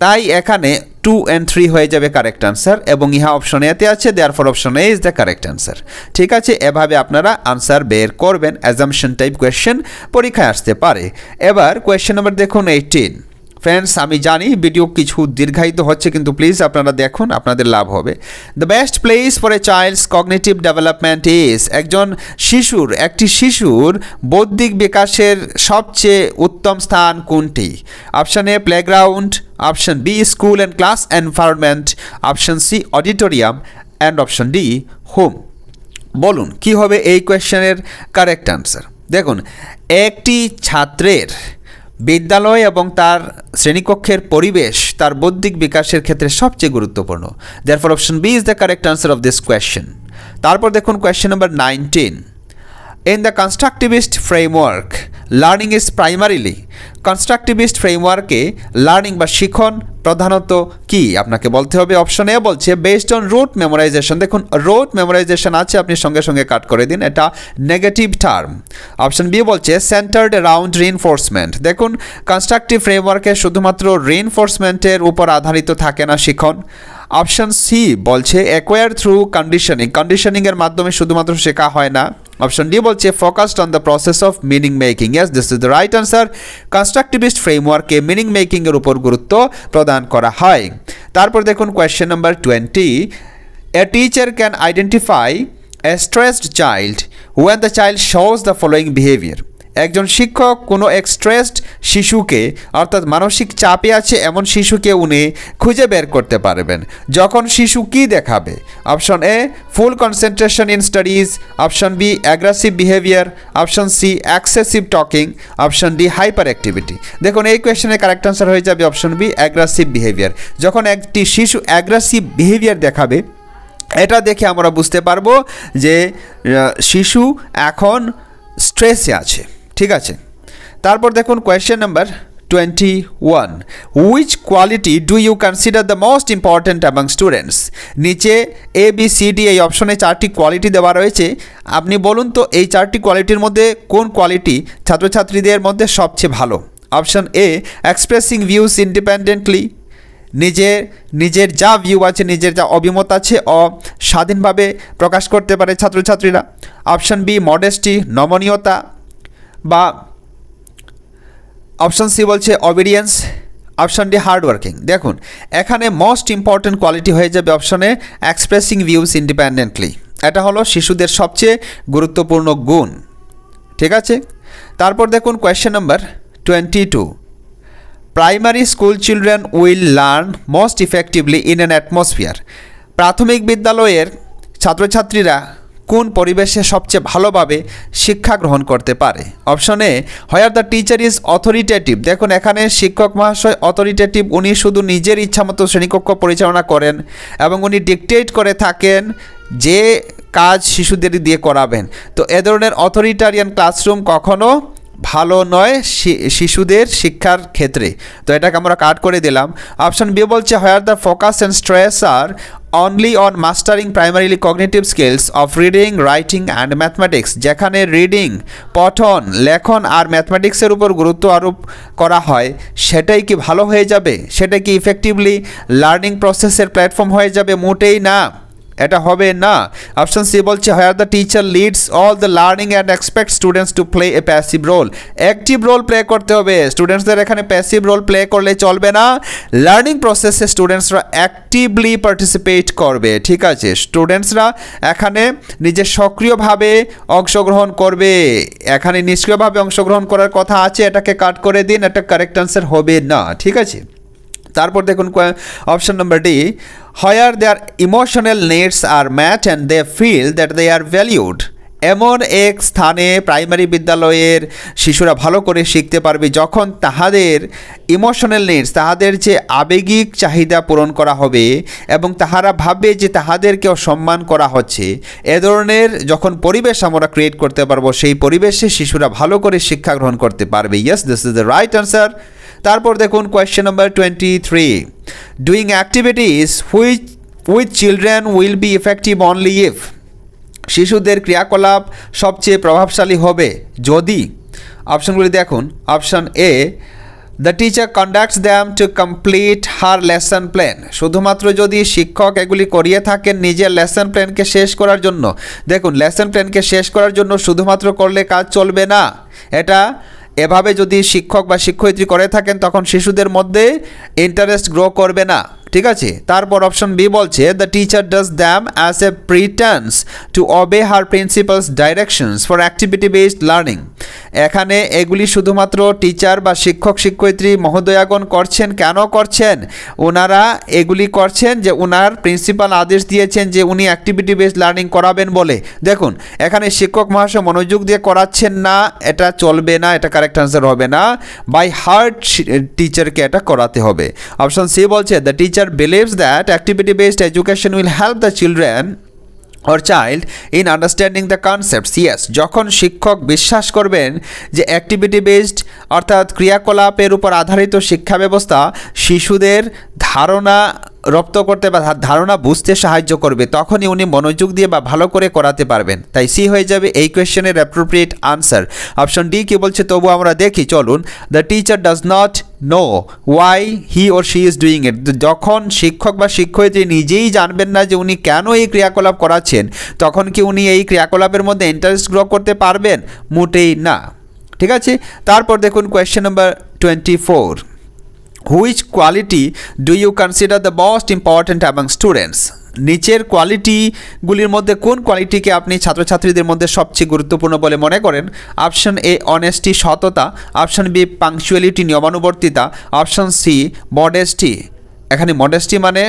তাই এখানে 2 and 3 হয়ে যাবে কারেক্ট আনসার, এবং ইহা অপশন এতে আছে, therefore option A is the correct answer, ঠিক আছে? এভাবে আপনারা আনসার বের করবেন। অ্যাজাম্পশন টাইপ কোয়েশ্চেন পরীক্ষায় আসতে পারে। এবার কোয়েশ্চেন নাম্বার দেখুন 18। ফ্রেন্ডস, আমি জানি ভিডিও কিছু দীর্ঘায়িত হচ্ছে, কিন্তু প্লিজ আপনারা দেখুন, আপনাদের লাভ হবে। The best place for a child's cognitive development is, একটি শিশুর বৌদ্ধিক বিকাশের সবচেয়ে উত্তম স্থান কোনটি? Option A playground, option B school and class environment, option C auditorium, and option D home. বলুন কি হবে এই কোয়েশ্চেনের কারেক্ট আনসার। দেখুন, একটি ছাত্রের বিদ্যালয় এবং তার শ্রেণীকক্ষের পরিবেশ তার বৌদ্ধিক বিকাশের ক্ষেত্রে সবচেয়ে গুরুত্বপূর্ণ। Therefore option B is the correct answer of this question. তারপর দেখুন question number 19, in the constructivist framework learning is primarily. Constructivist ফ্রেমওয়ার্কে লার্নিং বা শিখন প্রধানত কি? আপনাকে বলতে হবে। অপশন এ বলছে বেসড অন রুট মেমোরাইজেশন। দেখুন রুট মেমোরাইজেশন আছে, আপনি সঙ্গে সঙ্গে কাট করে দিন, এটা নেগেটিভ টার্ম। অপশন বি বলছে সেন্টার্ড অ্যারাউন্ড রিইনফোর্সমেন্ট। দেখুন কনস্ট্রাকটিভ ফ্রেমওয়ার্কে শুধুমাত্র রিইনফোর্সমেন্টের উপর আধারিত থাকে না শিখন। অপশন সি বলছে অ্যাকোয়ার থ্রু কন্ডিশনিং, কন্ডিশনিংয়ের মাধ্যমে শুধুমাত্র শেখা হয় না। অপশন ডি বলছে focused on the process of meaning making. Yes, this is the right answer. Constructivist ফ্রেমওয়ার্কে মিনিং মেকিংয়ের উপর গুরুত্ব প্রদান করা হয়। তারপর দেখুন question number 20, a teacher can identify a stressed child when the child shows the following behaviour. একজন শিক্ষক কোনো এক স্ট্রেসড শিশুকে, অর্থাৎ মানসিক চাপে আছে এমন শিশুকে উনি খুঁজে বের করতে পারবেন যখন শিশু কি দেখাবে। Option A full concentration in studies, option B aggressive behaviour, option C excessive talking, option D hyperactivity. দেখুন এই কোয়েশ্চেনের কারেক্ট আনসার হয়ে যাবে অপশন বি অ্যাগ্রেসিভ বিহেভিয়ার। যখন একটি শিশু অ্যাগ্রেসিভ বিহেভিয়ার দেখাবে এটা দেখে আমরা বুঝতে পারবো যে শিশু এখন স্ট্রেসে আছে। ঠিক আছে, তারপর দেখুন question number 21, which quality do you consider the most important among students? নিচে এ বি সি ডি এই অপশনে 4টি কোয়ালিটি দেওয়া রয়েছে। আপনি বলুন তো এই 4টি কোয়ালিটির মধ্যে কোন কোয়ালিটি ছাত্রছাত্রীদের মধ্যে সবচেয়ে ভালো? Option A, expressing views independently, নিজের যা ভিউ আছে, নিজের যা অভিমত আছে স্বাধীনভাবে প্রকাশ করতে পারে ছাত্রছাত্রীরা। অপশন বি, মডেস্টি, নমনীয়তা, বা অপশন সি বলছে অবিডিয়েন্স, অপশন ডি হার্ডওয়ার্কিং। দেখুন এখানে মোস্ট ইম্পর্ট্যান্ট কোয়ালিটি হয়ে যাবে অপশনে এক্সপ্রেসিং ভিউস ইন্ডিপেন্ডেন্টলি। এটা হলো শিশুদের সবচেয়ে গুরুত্বপূর্ণ গুণ। ঠিক আছে, তারপর দেখুন question number 22, primary school children will learn most effectively in an atmosphere. প্রাথমিক বিদ্যালয়ের ছাত্রছাত্রীরা কোন পরিবেশে সবচেয়ে ভালোভাবে শিক্ষা গ্রহণ করতে পারে? Option A, where the teacher is authoritative. দেখুন এখানে শিক্ষক মহাশয় অথরিটেটিভ, উনি শুধু নিজের ইচ্ছামতো শ্রেণীকক্ষ পরিচালনা করেন এবং উনি ডিকটেট করে থাকেন যে কাজ শিশুদের দিয়ে করাবেন। তো এ ধরনের অথরিটারিয়ান ক্লাসরুম কখনো ভালো নয় শিশুদের শিক্ষার ক্ষেত্রে। তো এটাকে আমরা কাট করে দিলাম। অপশন বি বলছে where the focus and stress are only on mastering primarily cognitive skills of reading, writing and mathematics. যেখানে রিডিং, পঠন, লেখন আর ম্যাথমেটিক্সের উপর গুরুত্ব আরোপ করা হয়, সেটাই কি ভালো হয়ে যাবে? সেটাই কি ইফেক্টিভলি লার্নিং প্রসেসের প্ল্যাটফর্ম হয়ে যাবে? মোটেই না, এটা হবে না। অপশন সি বলছে where the teacher leads all the learning and expect students to play a passive role. Active role play করতে হবে, স্টুডেন্টসদের এখানে প্যাসিভ রোল প্লে করলে চলবে না। লার্নিং প্রসেসে স্টুডেন্টসরা অ্যাক্টিভলি পার্টিসিপেট করবে। ঠিক আছে, স্টুডেন্টসরা এখানে নিজের সক্রিয়ভাবে অংশগ্রহণ করবে। এখানে নিষ্ক্রিয়ভাবে অংশগ্রহণ করার কথা আছে, এটাকে কাট করে দিন, এটা কারেক্ট আনসার হবে না। ঠিক আছে, তারপর দেখুন option number D, where their emotional needs are met and they feel that they are valued. এমন এক স্থানে প্রাইমারি বিদ্যালয়ের শিশুরা ভালো করে শিখতে পারবে যখন তাহাদের ইমোশনাল নিডস, তাহাদের যে আবেগিক চাহিদা পূরণ করা হবে এবং তাহারা ভাববে যে তাহাদেরকেও সম্মান করা হচ্ছে। এ ধরনের যখন পরিবেশ আমরা ক্রিয়েট করতে পারবো, সেই পরিবেশে শিশুরা ভালো করে শিক্ষা গ্রহণ করতে পারবে। Yes, this is the right answer. তারপর দেখুন question number 23, doing activities with children will be effective only if. শিশুদের ক্রিয়াকলাপ সবচেয়ে প্রভাবশালী হবে যদি, অপশনগুলি দেখুন। Option A, the teacher conducts them to complete her lesson plan. শুধুমাত্র যদি শিক্ষক এগুলি করিয়ে থাকেন নিজের লেসন প্ল্যানকে শেষ করার জন্য। দেখুন লেসন প্ল্যানকে শেষ করার জন্য শুধুমাত্র করলে কাজ চলবে না। এটা এভাবে যদি শিক্ষক বা শিক্ষয়িত্রী করে থাকেন তখন শিশুদের মধ্যে ইন্টারেস্ট গ্রো করবে না। ঠিক আছে, তারপর অপশন বি বলছে the teacher does them as a pretence two ওবে her principles directions for activity based learning. এখানে এগুলি শুধুমাত্র টিচার বা শিক্ষক শিক্ষয়িত্রী মহোদয়াগণ করছেন। কেন করছেন? ওনারা এগুলি করছেন যে ওনার প্রিন্সিপাল আদেশ দিয়েছেন যে উনি অ্যাক্টিভিটি বেসড লার্নিং করাবেন বলে। দেখুন এখানে শিক্ষক মহাশয় মনোযোগ দিয়ে করাচ্ছেন না, এটা চলবে না, এটা কারেক্ট আনসার হবে না। বাই হার্ট টিচারকে এটা করাতে হবে। অপশন সি বলছে the teacher believes that activity based education will help the children or child in understanding the concepts. Yes, যখন শিক্ষক বিশ্বাস করবেন যে অ্যাক্টিভিটি বেসড অর্থাৎ ক্রিয়াকলাপের উপর আধারিত শিক্ষা ব্যবস্থা শিশুদের ধারণা রপ্ত করতে বা ধারণা বুঝতে সাহায্য করবে, তখনই উনি মনোযোগ দিয়ে বা ভালো করে করাতে পারবেন। তাই সি হয়ে যাবে এই কোয়েশ্চেনের অ্যাপ্রোপ্রিয়েট আনসার। অপশন ডি কি বলছে তবু আমরা দেখি, চলুন। The teacher does not know why he or she is doing it. যখন শিক্ষক বা শিক্ষয়িত্রী নিজেই জানবেন না যে উনি কেন এই ক্রিয়াকলাপ করাচ্ছেন, তখন কি উনি এই ক্রিয়াকলাপের মধ্যে ইন্টারেস্ট গ্রো করতে পারবেন? মোটেই না। ঠিক আছে, তারপর দেখুন question number 24, which quality do you consider the most important among students. নিচের কোয়ালিটিগুলির মধ্যে কোন কোয়ালিটিকে আপনি ছাত্রছাত্রীদের মধ্যে সবচেয়ে গুরুত্বপূর্ণ বলে মনে করেন? অপশন এ অনেস্টি, সততা। অপশন বি পাংচুয়ালিটি, নিয়মানুবর্তিতা। Option C modesty. এখানে মডেস্টি মানে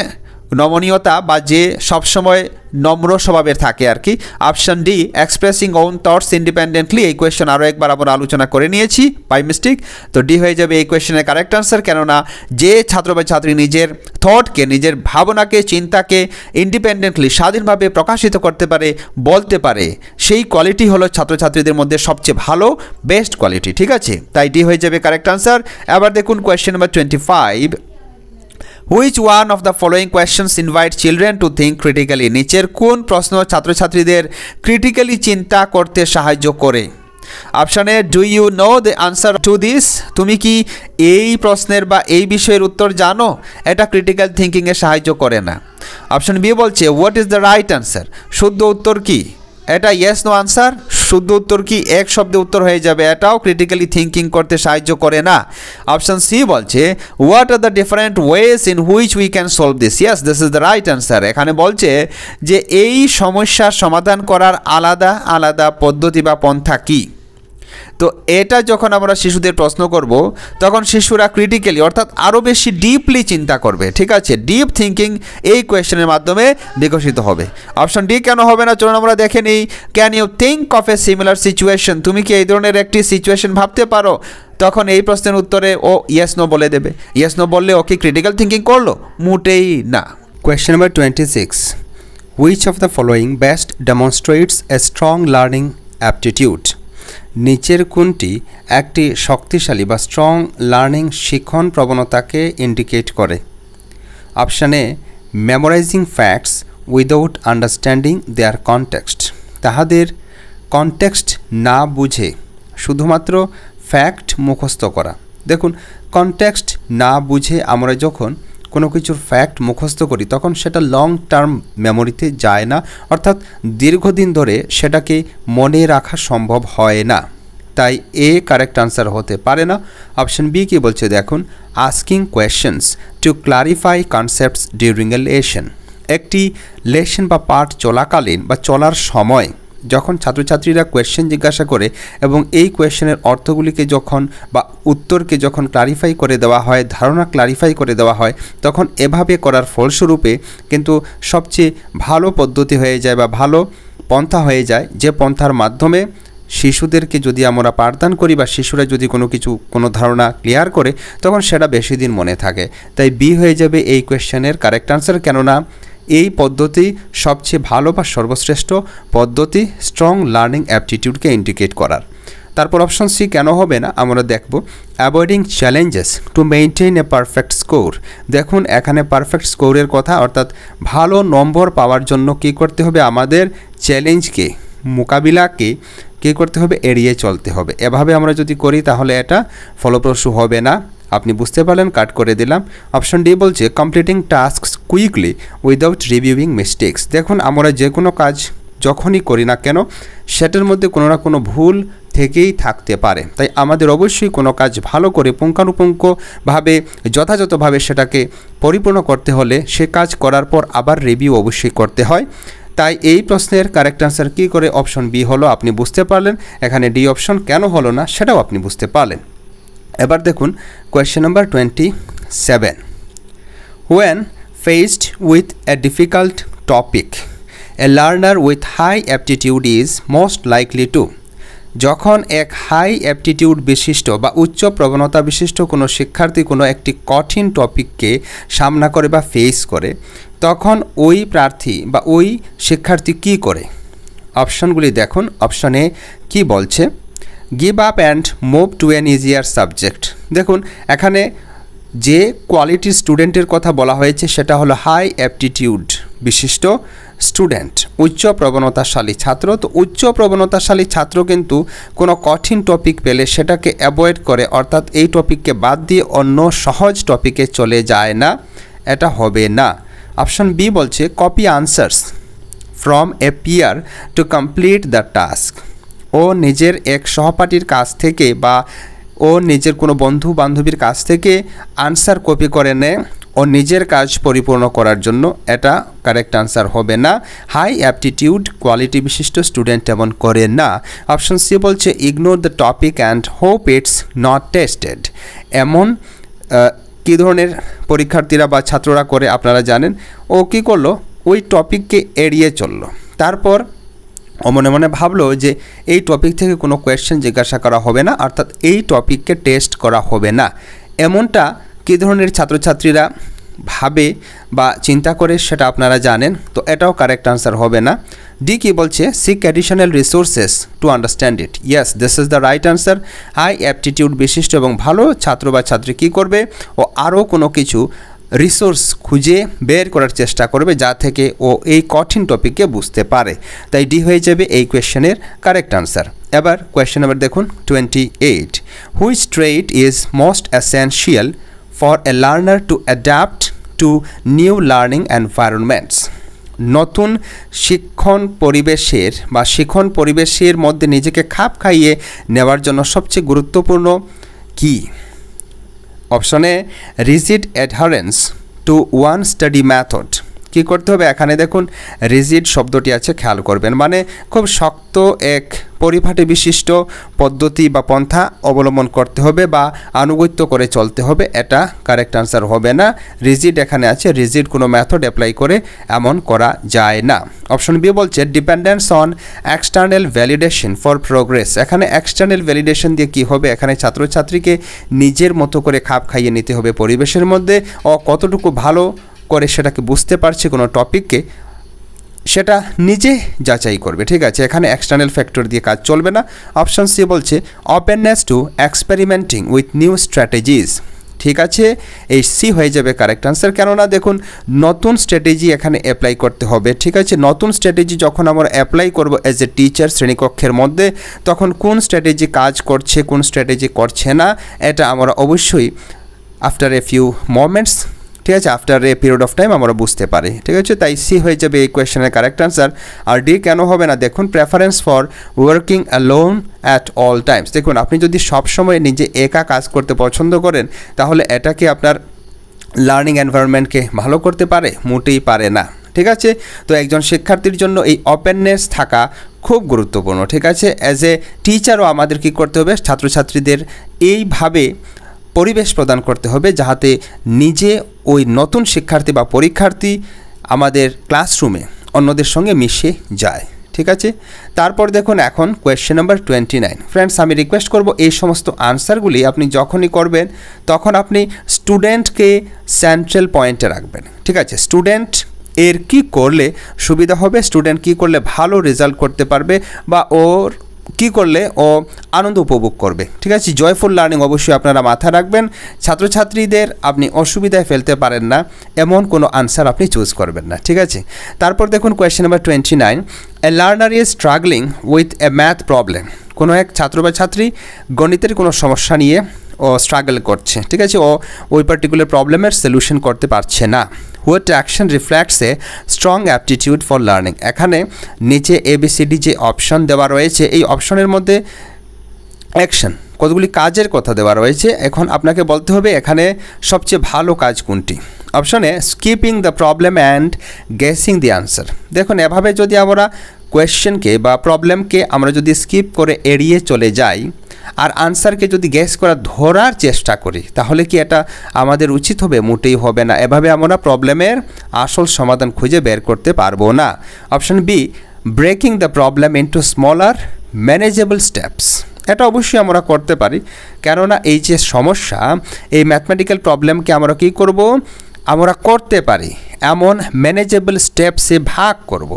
নমনীয়তা বা যে সবসময় নম্র স্বভাবের থাকে আর কি। Option D expressing own thoughts independently, এই কোয়েশ্চেন আরও একবার আমরা আলোচনা করে নিয়েছি বাই মিস্টেক। তো ডি হয়ে যাবে এই কোয়েশ্চেনের কারেক্ট আনসার, কেননা যে ছাত্র বা ছাত্রী নিজের থটকে, নিজের ভাবনাকে, চিন্তাকে ইন্ডিপেন্ডেন্টলি স্বাধীনভাবে প্রকাশিত করতে পারে, বলতে পারে, সেই কোয়ালিটি হলো ছাত্রছাত্রীদের মধ্যে সবচেয়ে ভালো বেস্ট কোয়ালিটি, ঠিক আছে? তাই ডি হয়ে যাবে কারেক্ট আনসার। এবার দেখুন question number 25, which one of the following questions invite children to think critically, নিচের কোন প্রশ্ন ছাত্রছাত্রীদের ক্রিটিক্যালি চিন্তা করতে সাহায্য করে? অপশানে do you know the answer to this, তুমি কি এই প্রশ্নের বা এই বিষয়ের উত্তর জানো? এটা ক্রিটিক্যাল থিঙ্কিংয়ে সাহায্য করে না। অপশন বি বলছে what is the right answer, শুদ্ধ উত্তর কি? এটা ইয়েস নো আনসার, শুদ্ধ উত্তর কি এক শব্দে উত্তর হয়ে যাবে, এটাও ক্রিটিক্যালি থিঙ্কিং করতে সাহায্য করে না। অপশন সি বলছে what are the different ways in which we can solve this, yes this is the right answer. এখানে বলছে যে এই সমস্যার সমাধান করার আলাদা আলাদা পদ্ধতি বা পন্থা কী। তো এটা যখন আমরা শিশুদের প্রশ্ন করব তখন শিশুরা ক্রিটিক্যালি অর্থাৎ আরও বেশি ডিপলি চিন্তা করবে, ঠিক আছে? ডিপ থিঙ্কিং এই কোয়েশ্চেনের মাধ্যমে বিকশিত হবে। অপশন ডি কেন হবে না চলুন আমরা দেখে নিই। Can you think of a similar situation, তুমি কি এই ধরনের একটি সিচুয়েশন ভাবতে পারো? তখন এই প্রশ্নের উত্তরে ও ইয়েস নো বলে দেবে। ইয়েস নো বললে ও কি ক্রিটিক্যাল থিঙ্কিং করলো? মোটেই না। Question number 26, which of the following best demonstrates a strong learning aptitude, নিচের কোনটি একটি শক্তিশালী বা স্ট্রং লার্নিং শিখন প্রবণতাকে ইন্ডিকেট করে? Option A memorizing facts without understanding their context, তাহাদের কনটেক্সট না বুঝে শুধুমাত্র ফ্যাক্ট মুখস্থ করা। দেখুন কনটেক্সট না বুঝে আমরা যখন কোনো কিছুর ফ্যাক্ট মুখস্থ করি তখন সেটা লং টার্ম মেমোরিতে যায় না, অর্থাৎ দীর্ঘদিন ধরে সেটাকে মনে রাখা সম্ভব হয় না। তাই এ কারেক্ট আনসার হতে পারে না। অপশন বি কি বলছে দেখুন, asking questions to clarify concepts during a lesson, একটি লেসন বা পাঠ চলাকালীন বা চলার সময় যখন ছাত্রছাত্রীরা কোয়েশ্চেন জিজ্ঞাসা করে এবং এই কোয়েশ্চেনের অর্থগুলিকে যখন বা উত্তরকে যখন ক্লারিফাই করে দেওয়া হয়, ধারণা ক্লারিফাই করে দেওয়া হয়, তখন এভাবে করার ফলস্বরূপে কিন্তু সবচেয়ে ভালো পদ্ধতি হয়ে যায় বা ভালো পন্থা হয়ে যায়, যে পন্থার মাধ্যমে শিশুদেরকে যদি আমরা পাঠদান করি বা শিশুরা যদি কোনো ধারণা ক্লিয়ার করে তখন সেটা বেশি দিন মনে থাকে। তাই বি হয়ে যাবে এই কোয়েশ্চেনের কারেক্ট আনসার, কেননা এই পদ্ধতি সবচেয়ে ভালো বা সর্বশ্রেষ্ঠ পদ্ধতি স্ট্রং লার্নিং অ্যাপটিটিউডকে ইন্ডিকেট করার। তারপর অপশন সি কেন হবে না আমরা দেখব। Avoiding challenges to maintain A perfect score, দেখুন এখানে পারফেক্ট স্কোরের কথা, অর্থাৎ ভালো নম্বর পাওয়ার জন্য কী করতে হবে, আমাদের চ্যালেঞ্জকে মোকাবিলাকে কী করতে হবে, এড়িয়ে চলতে হবে। এভাবে আমরা যদি করি তাহলে এটা ফলপ্রসূ হবে না। আপনি বুঝতে পারলেন, কাট করে দিলাম। অপশন ডি বলছে completing tasks quickly without reviewing mistakes, দেখুন আমরা যে কোনো কাজ যখনই করি না কেন সেটার মধ্যে কোনো না কোনো ভুল থেকেই থাকতে পারে। তাই আমাদের অবশ্যই কোনো কাজ ভালো করে পুঙ্খানুপুঙ্খভাবে যথাযথভাবে সেটাকে পরিপূর্ণ করতে হলে সে কাজ করার পর আবার রিভিউ অবশ্যই করতে হয়। তাই এই প্রশ্নের কারেক্ট আনসার কী করে অপশন বি হলো আপনি বুঝতে পারলেন। এখানে ডি অপশন কেন হলো না সেটাও আপনি বুঝতে পারলেন। এবার দেখুন question number 27, when faced with a difficult topic a learner with high aptitude is most likely to, যখন এক হাই অ্যাপটিটিউড বিশিষ্ট বা উচ্চ প্রবণতা বিশিষ্ট কোনো শিক্ষার্থী কোনো একটি কঠিন টপিককে সামনা করে বা ফেস করে তখন ওই প্রার্থী বা ওই শিক্ষার্থী কী করে? অপশনগুলি দেখুন। অপশন এ কী বলছে, give up and move to an easier subject, দেখুন এখানে যে কোয়ালিটির স্টুডেন্টের কথা বলা হয়েছে সেটা হলো হাই অ্যাপটিটিউড বিশিষ্ট স্টুডেন্ট, উচ্চ প্রবণতাশালী ছাত্র। তো উচ্চ প্রবণতাশালী ছাত্র কিন্তু কোনো কঠিন টপিক পেলে সেটাকে অ্যাভয়েড করে, অর্থাৎ এই টপিককে বাদ দিয়ে অন্য সহজ টপিকে চলে যায় না, এটা হবে না। অপশন বি বলছে copy answers from a peer to complete the task, ও নিজের এক সহপাঠীর কাছ থেকে বা ও নিজের কোনো বন্ধু বান্ধবীর কাছ থেকে আনসার কপি করে নেয় ও নিজের কাজ পরিপূর্ণ করার জন্য, এটা কারেক্ট আনসার হবে না। হাই অ্যাপটিটিউড কোয়ালিটি বিশিষ্ট স্টুডেন্ট এমন করে না। অপশন সি বলছে ignore the topic and hope it's not tested, এমন কী ধরনের পরীক্ষার্থীরা বা ছাত্ররা করে আপনারা জানেন, ও কী করলো, ওই টপিককে এড়িয়ে চললো। তারপর ও মনে মনে ভাবলো যে এই টপিক থেকে কোনো কোয়েশ্চেন জিজ্ঞাসা করা হবে না, অর্থাৎ এই টপিককে টেস্ট করা হবে না। এমনটা কী ধরনের ছাত্রছাত্রীরা ভাবে বা চিন্তা করে সেটা আপনারা জানেন, তো এটাও কারেক্ট আনসার হবে না। ডি কি বলছে, seek additional resources to understand it. Yes, this is the right answer. High aptitude বিশিষ্ট এবং ভালো ছাত্র বা ছাত্রী কী করবে, ও আরও কোনো কিছু রিসোর্স খুঁজে বের করার চেষ্টা করবে যা থেকে ও এই কঠিন টপিককে বুঝতে পারে। তাই ডি হয়ে যাবে এই কোয়েশ্চেনের কারেক্ট আনসার। এবার কোয়েশ্চেন নাম্বার দেখুন 28, which trait is most essential for a learner to adapt to new learning environments. নতুন শিক্ষণ পরিবেশের মধ্যে নিজেকে খাপ খাইয়ে নেওয়ার জন্য সবচেয়ে গুরুত্বপূর্ণ কি? অপশনে rigid adherence to one study method. কী করতে হবে, এখানে দেখুন রিজিড শব্দটি আছে, খেয়াল করবেন, মানে খুব শক্ত এক পরিপাটি বিশিষ্ট পদ্ধতি বা পন্থা অবলম্বন করতে হবে বা আনুগত্য করে চলতে হবে। এটা কারেক্ট আনসার হবে না। রিজিড এখানে আছে, রিজিড কোনো মেথড অ্যাপ্লাই করে এমন করা যায় না। অপশন বি বলছে dependence on external validation for progress. এখানে এক্সটার্নাল ভ্যালিডেশন দিয়ে কী হবে, এখানে ছাত্রছাত্রীকে নিজের মতো করে খাপ খাইয়ে নিতে হবে পরিবেশের মধ্যে, ও কতটুকু ভালো করে সেটাকে বুঝতে পারছে কোনো টপিককে, সেটা নিজে যাচাই করবে। ঠিক আছে, এখানে এক্সটার্নাল ফ্যাক্টর দিয়ে কাজ চলবে না। অপশন সি বলছে openness to experimenting with new strategies. ঠিক আছে, এই সি হয়ে যাবে কারেক্ট আনসার। কেননা দেখুন নতুন স্ট্র্যাটেজি এখানে অ্যাপ্লাই করতে হবে। ঠিক আছে, নতুন স্ট্র্যাটেজি যখন আমরা অ্যাপ্লাই করব এজ এ টিচার শ্রেণীকক্ষের মধ্যে, তখন কোন স্ট্র্যাটেজি কাজ করছে কোন স্ট্র্যাটেজি করছে না, এটা আমরা অবশ্যই আফটার এ ফিউ মোমেন্টস, ঠিক আছে, after a period of time আমরা বুঝতে পারি। ঠিক আছে, তাই সি হয়ে যাবে এই কোয়েশ্চেনের কারেক্ট আনসার। আর ডি কেন হবে না, দেখুন preference for working alone at all Times. দেখুন আপনি যদি সবসময় নিজে একা কাজ করতে পছন্দ করেন, তাহলে এটাকে আপনার লার্নিং এনভায়রনমেন্টকে ভালো করতে পারে? মোটেই পারে না। ঠিক আছে, তো একজন শিক্ষার্থীর জন্য এই ওপেননেস থাকা খুব গুরুত্বপূর্ণ। ঠিক আছে, অ্যাজ এ টিচারও আমাদের কী করতে হবে, ছাত্রছাত্রীদের এইভাবে পরিবেশ প্রদান করতে হবে যাহাতে নিজে ওই নতুন শিক্ষার্থী বা পরীক্ষার্থী আমাদের ক্লাসরুমে অন্যদের সঙ্গে মিশে যায়। ঠিক আছে, তারপর দেখুন এখন কোয়েশ্চেন নাম্বার 29। ফ্রেন্ডস, আমি রিকোয়েস্ট করব এই সমস্ত আনসারগুলি আপনি যখনই করবেন তখন আপনি স্টুডেন্টকে সেন্ট্রাল পয়েন্টে রাখবেন। ঠিক আছে, স্টুডেন্ট এর কি করলে সুবিধা হবে, স্টুডেন্ট কি করলে ভালো রেজাল্ট করতে পারবে বা ওর কী করলে ও আনন্দ উপভোগ করবে। ঠিক আছে, জয়ফুল লার্নিং অবশ্যই আপনারা মাথায় রাখবেন। ছাত্রছাত্রীদের আপনি অসুবিধায় ফেলতে পারেন না এমন কোনো আনসার আপনি চুজ করবেন না। ঠিক আছে, তারপর দেখুন question number 29, A learner is struggling with a math problem. কোনো এক ছাত্র বা ছাত্রী গণিতের কোনো সমস্যা নিয়ে ও স্ট্রাগল করছে। ঠিক আছে, ও ওই পার্টিকুলার প্রবলেমের সলিউশন করতে পারছে না। What action reflects a strong aptitude for learning. এখানে নিচে ABCD যে অপশন দেওয়া রয়েছে, এই অপশনের মধ্যে অ্যাকশন কতগুলি কাজের কথা দেওয়া রয়েছে। এখন আপনাকে বলতে হবে এখানে সবচেয়ে ভালো কাজ কোনটি। অপশনে skipping the problem and guessing the answer. দেখুন এভাবে যদি আমরা কোয়েশ্চেনকে বা প্রবলেমকে আমরা যদি স্কিপ করে এড়িয়ে চলে যাই আর আনসারকে যদি গেস করা ধরার চেষ্টা করি, তাহলে কি এটা আমাদের উচিত হবে? মোটেই হবে না। এভাবে আমরা প্রবলেমের আসল সমাধান খুঁজে বের করতে পারবো না। Option B, breaking the problem into smaller manageable steps. এটা অবশ্যই আমরা করতে পারি, কেননা এই যে সমস্যা, এই ম্যাথমেটিক্যাল প্রবলেমকে আমরা কী করব, আমরা করতে পারি এমন ম্যানেজেবল স্টেপসে ভাগ করব।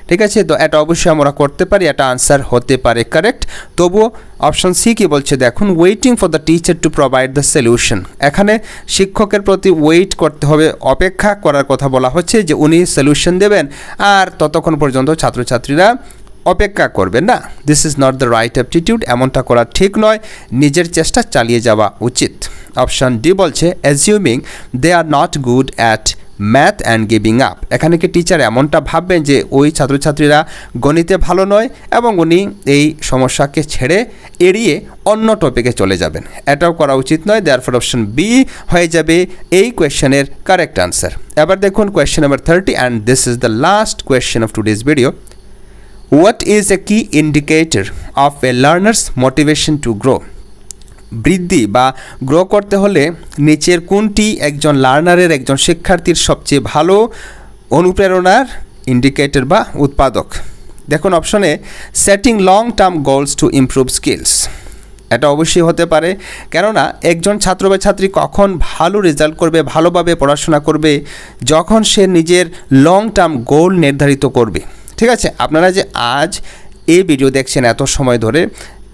ঠিক আছে, তো এটা অবশ্যই আমরা করতে পারি, এটা আনসার হতে পারে কারেক্ট। তবুও অপশন সি কি বলছে দেখুন, waiting for the teacher to provide the solution. এখানে শিক্ষকের প্রতি ওয়েট করতে হবে, অপেক্ষা করার কথা বলা হচ্ছে যে উনি সলিউশন দেবেন আর ততক্ষণ পর্যন্ত ছাত্রছাত্রীরা অপেক্ষা করবে না। This is not the right aptitude, এমনটা করা ঠিক নয়, নিজের চেষ্টা চালিয়ে যাওয়া উচিত। অপশন ডি বলছে assuming they are not good at math and giving up. এখানে কি টিচার এমনটা ভাববেন যে ওই ছাত্রছাত্রীরা গণিতে ভালো নয় এবং উনি এই সমস্যাকে ছেড়ে এড়িয়ে অন্য টপিকে চলে যাবেন? এটাও করা উচিত নয়। দেয়ারফর অপশন বি হয়ে যাবে এই কোয়েশ্চেনের কারেক্ট আনসার। এবার দেখুন question number 30 and this is the last question of today's video. What is a key indicator of a learner's motivation to grow? বৃদ্ধি বা গ্রো করতে হলে নিচের কোনটি একজন লার্নারের একজন শিক্ষার্থীর সবচেয়ে ভালো অনুপ্রেরণার ইন্ডিকেটর বা উৎপাদক? দেখুন অপশনে setting long term goals to improve skills, এটা অবশ্যই হতে পারে, কেননা একজন ছাত্র বা ছাত্রী কখন ভালো রেজাল্ট করবে, ভালোভাবে পড়াশোনা করবে, যখন সে নিজের লং টার্ম গোল নির্ধারিত করবে। ঠিক আছে, আপনারা যে আজ এই ভিডিও দেখছেন এত সময় ধরে,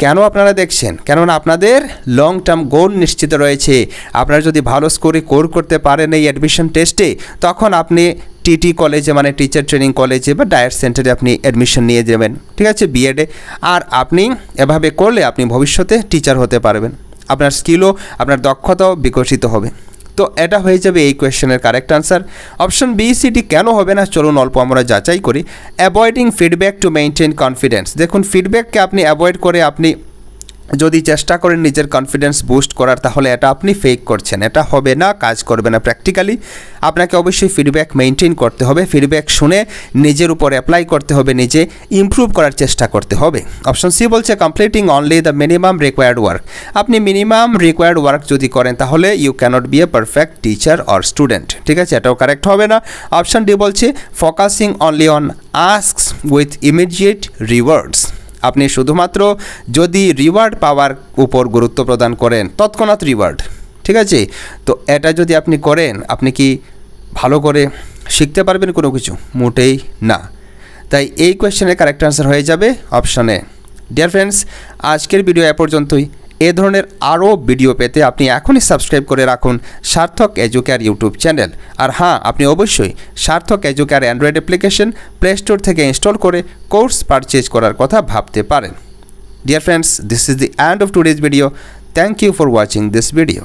কেন আপনারা দেখছেন? কেননা আপনাদের লং টার্ম গোল নিশ্চিত রয়েছে। আপনারা যদি ভালো স্কোরে করতে পারেন এই অ্যাডমিশন টেস্টে, তখন আপনি টিটি কলেজে মানে টিচার ট্রেনিং কলেজে বা ডায়ার সেন্টারে আপনি অ্যাডমিশন নিয়ে যাবেন, ঠিক আছে, বিএডে। আর আপনি এভাবে করলে আপনি ভবিষ্যতে টিচার হতে পারবেন, আপনার স্কিলও আপনার দক্ষতাও বিকশিত হবে। তো এটা হয়ে যাবে এই কোয়েশ্চেনের কারেক্ট আনসার। অপশন বি সিটি কেন হবে না, চলুন অল্প আমরা যাচাই করি। Avoiding feedback to maintain confidence. দেখুন ফিডব্যাককে আপনি অ্যাভয়েড করে আপনি যদি চেষ্টা করেন নিজের কনফিডেন্স বুস্ট করার, তাহলে এটা আপনি ফেক করছেন, এটা হবে না, কাজ করবে না প্র্যাকটিক্যালি। আপনাকে অবশ্যই ফিডব্যাক মেনটেন করতে হবে, ফিডব্যাক শুনে নিজের উপর অ্যাপ্লাই করতে হবে, নিজে ইমপ্রুভ করার চেষ্টা করতে হবে। অপশন সি বলছে completing only the minimum required work. আপনি মিনিমাম রিকোয়ার্ড ওয়ার্ক যদি করেন, তাহলে you can't be a perfect teacher or student. ঠিক আছে, এটাও কারেক্ট হবে না। অপশন ডি বলছে focusing only on tasks with immediate rewards. আপনি শুধুমাত্র যদি রিওয়ার্ড পাওয়ার উপর গুরুত্ব প্রদান করেন, তৎক্ষণাৎ রিওয়ার্ড, ঠিক আছে, তো এটা যদি আপনি করেন, আপনি কি ভালো করে শিখতে পারবেন কোনো কিছু? মোটেই না। তাই এই কোয়েশ্চেনের কারেক্ট আনসার হয়ে যাবে অপশন এ। ডিয়ার ফ্রেন্ডস, আজকের ভিডিও এ পর্যন্তই। এ ধরনের আরও ভিডিও পেতে আপনি এখনই সাবস্ক্রাইব করে রাখুন সার্থক এডুকেয়ার ইউটিউব চ্যানেল। আর হ্যাঁ, আপনি অবশ্যই Sarthak Educare Android application Play Store থেকে ইনস্টল করে কোর্স পারচেজ করার কথা ভাবতে পারেন। Dear friends, this is the end of today's video. Thank you for watching this video.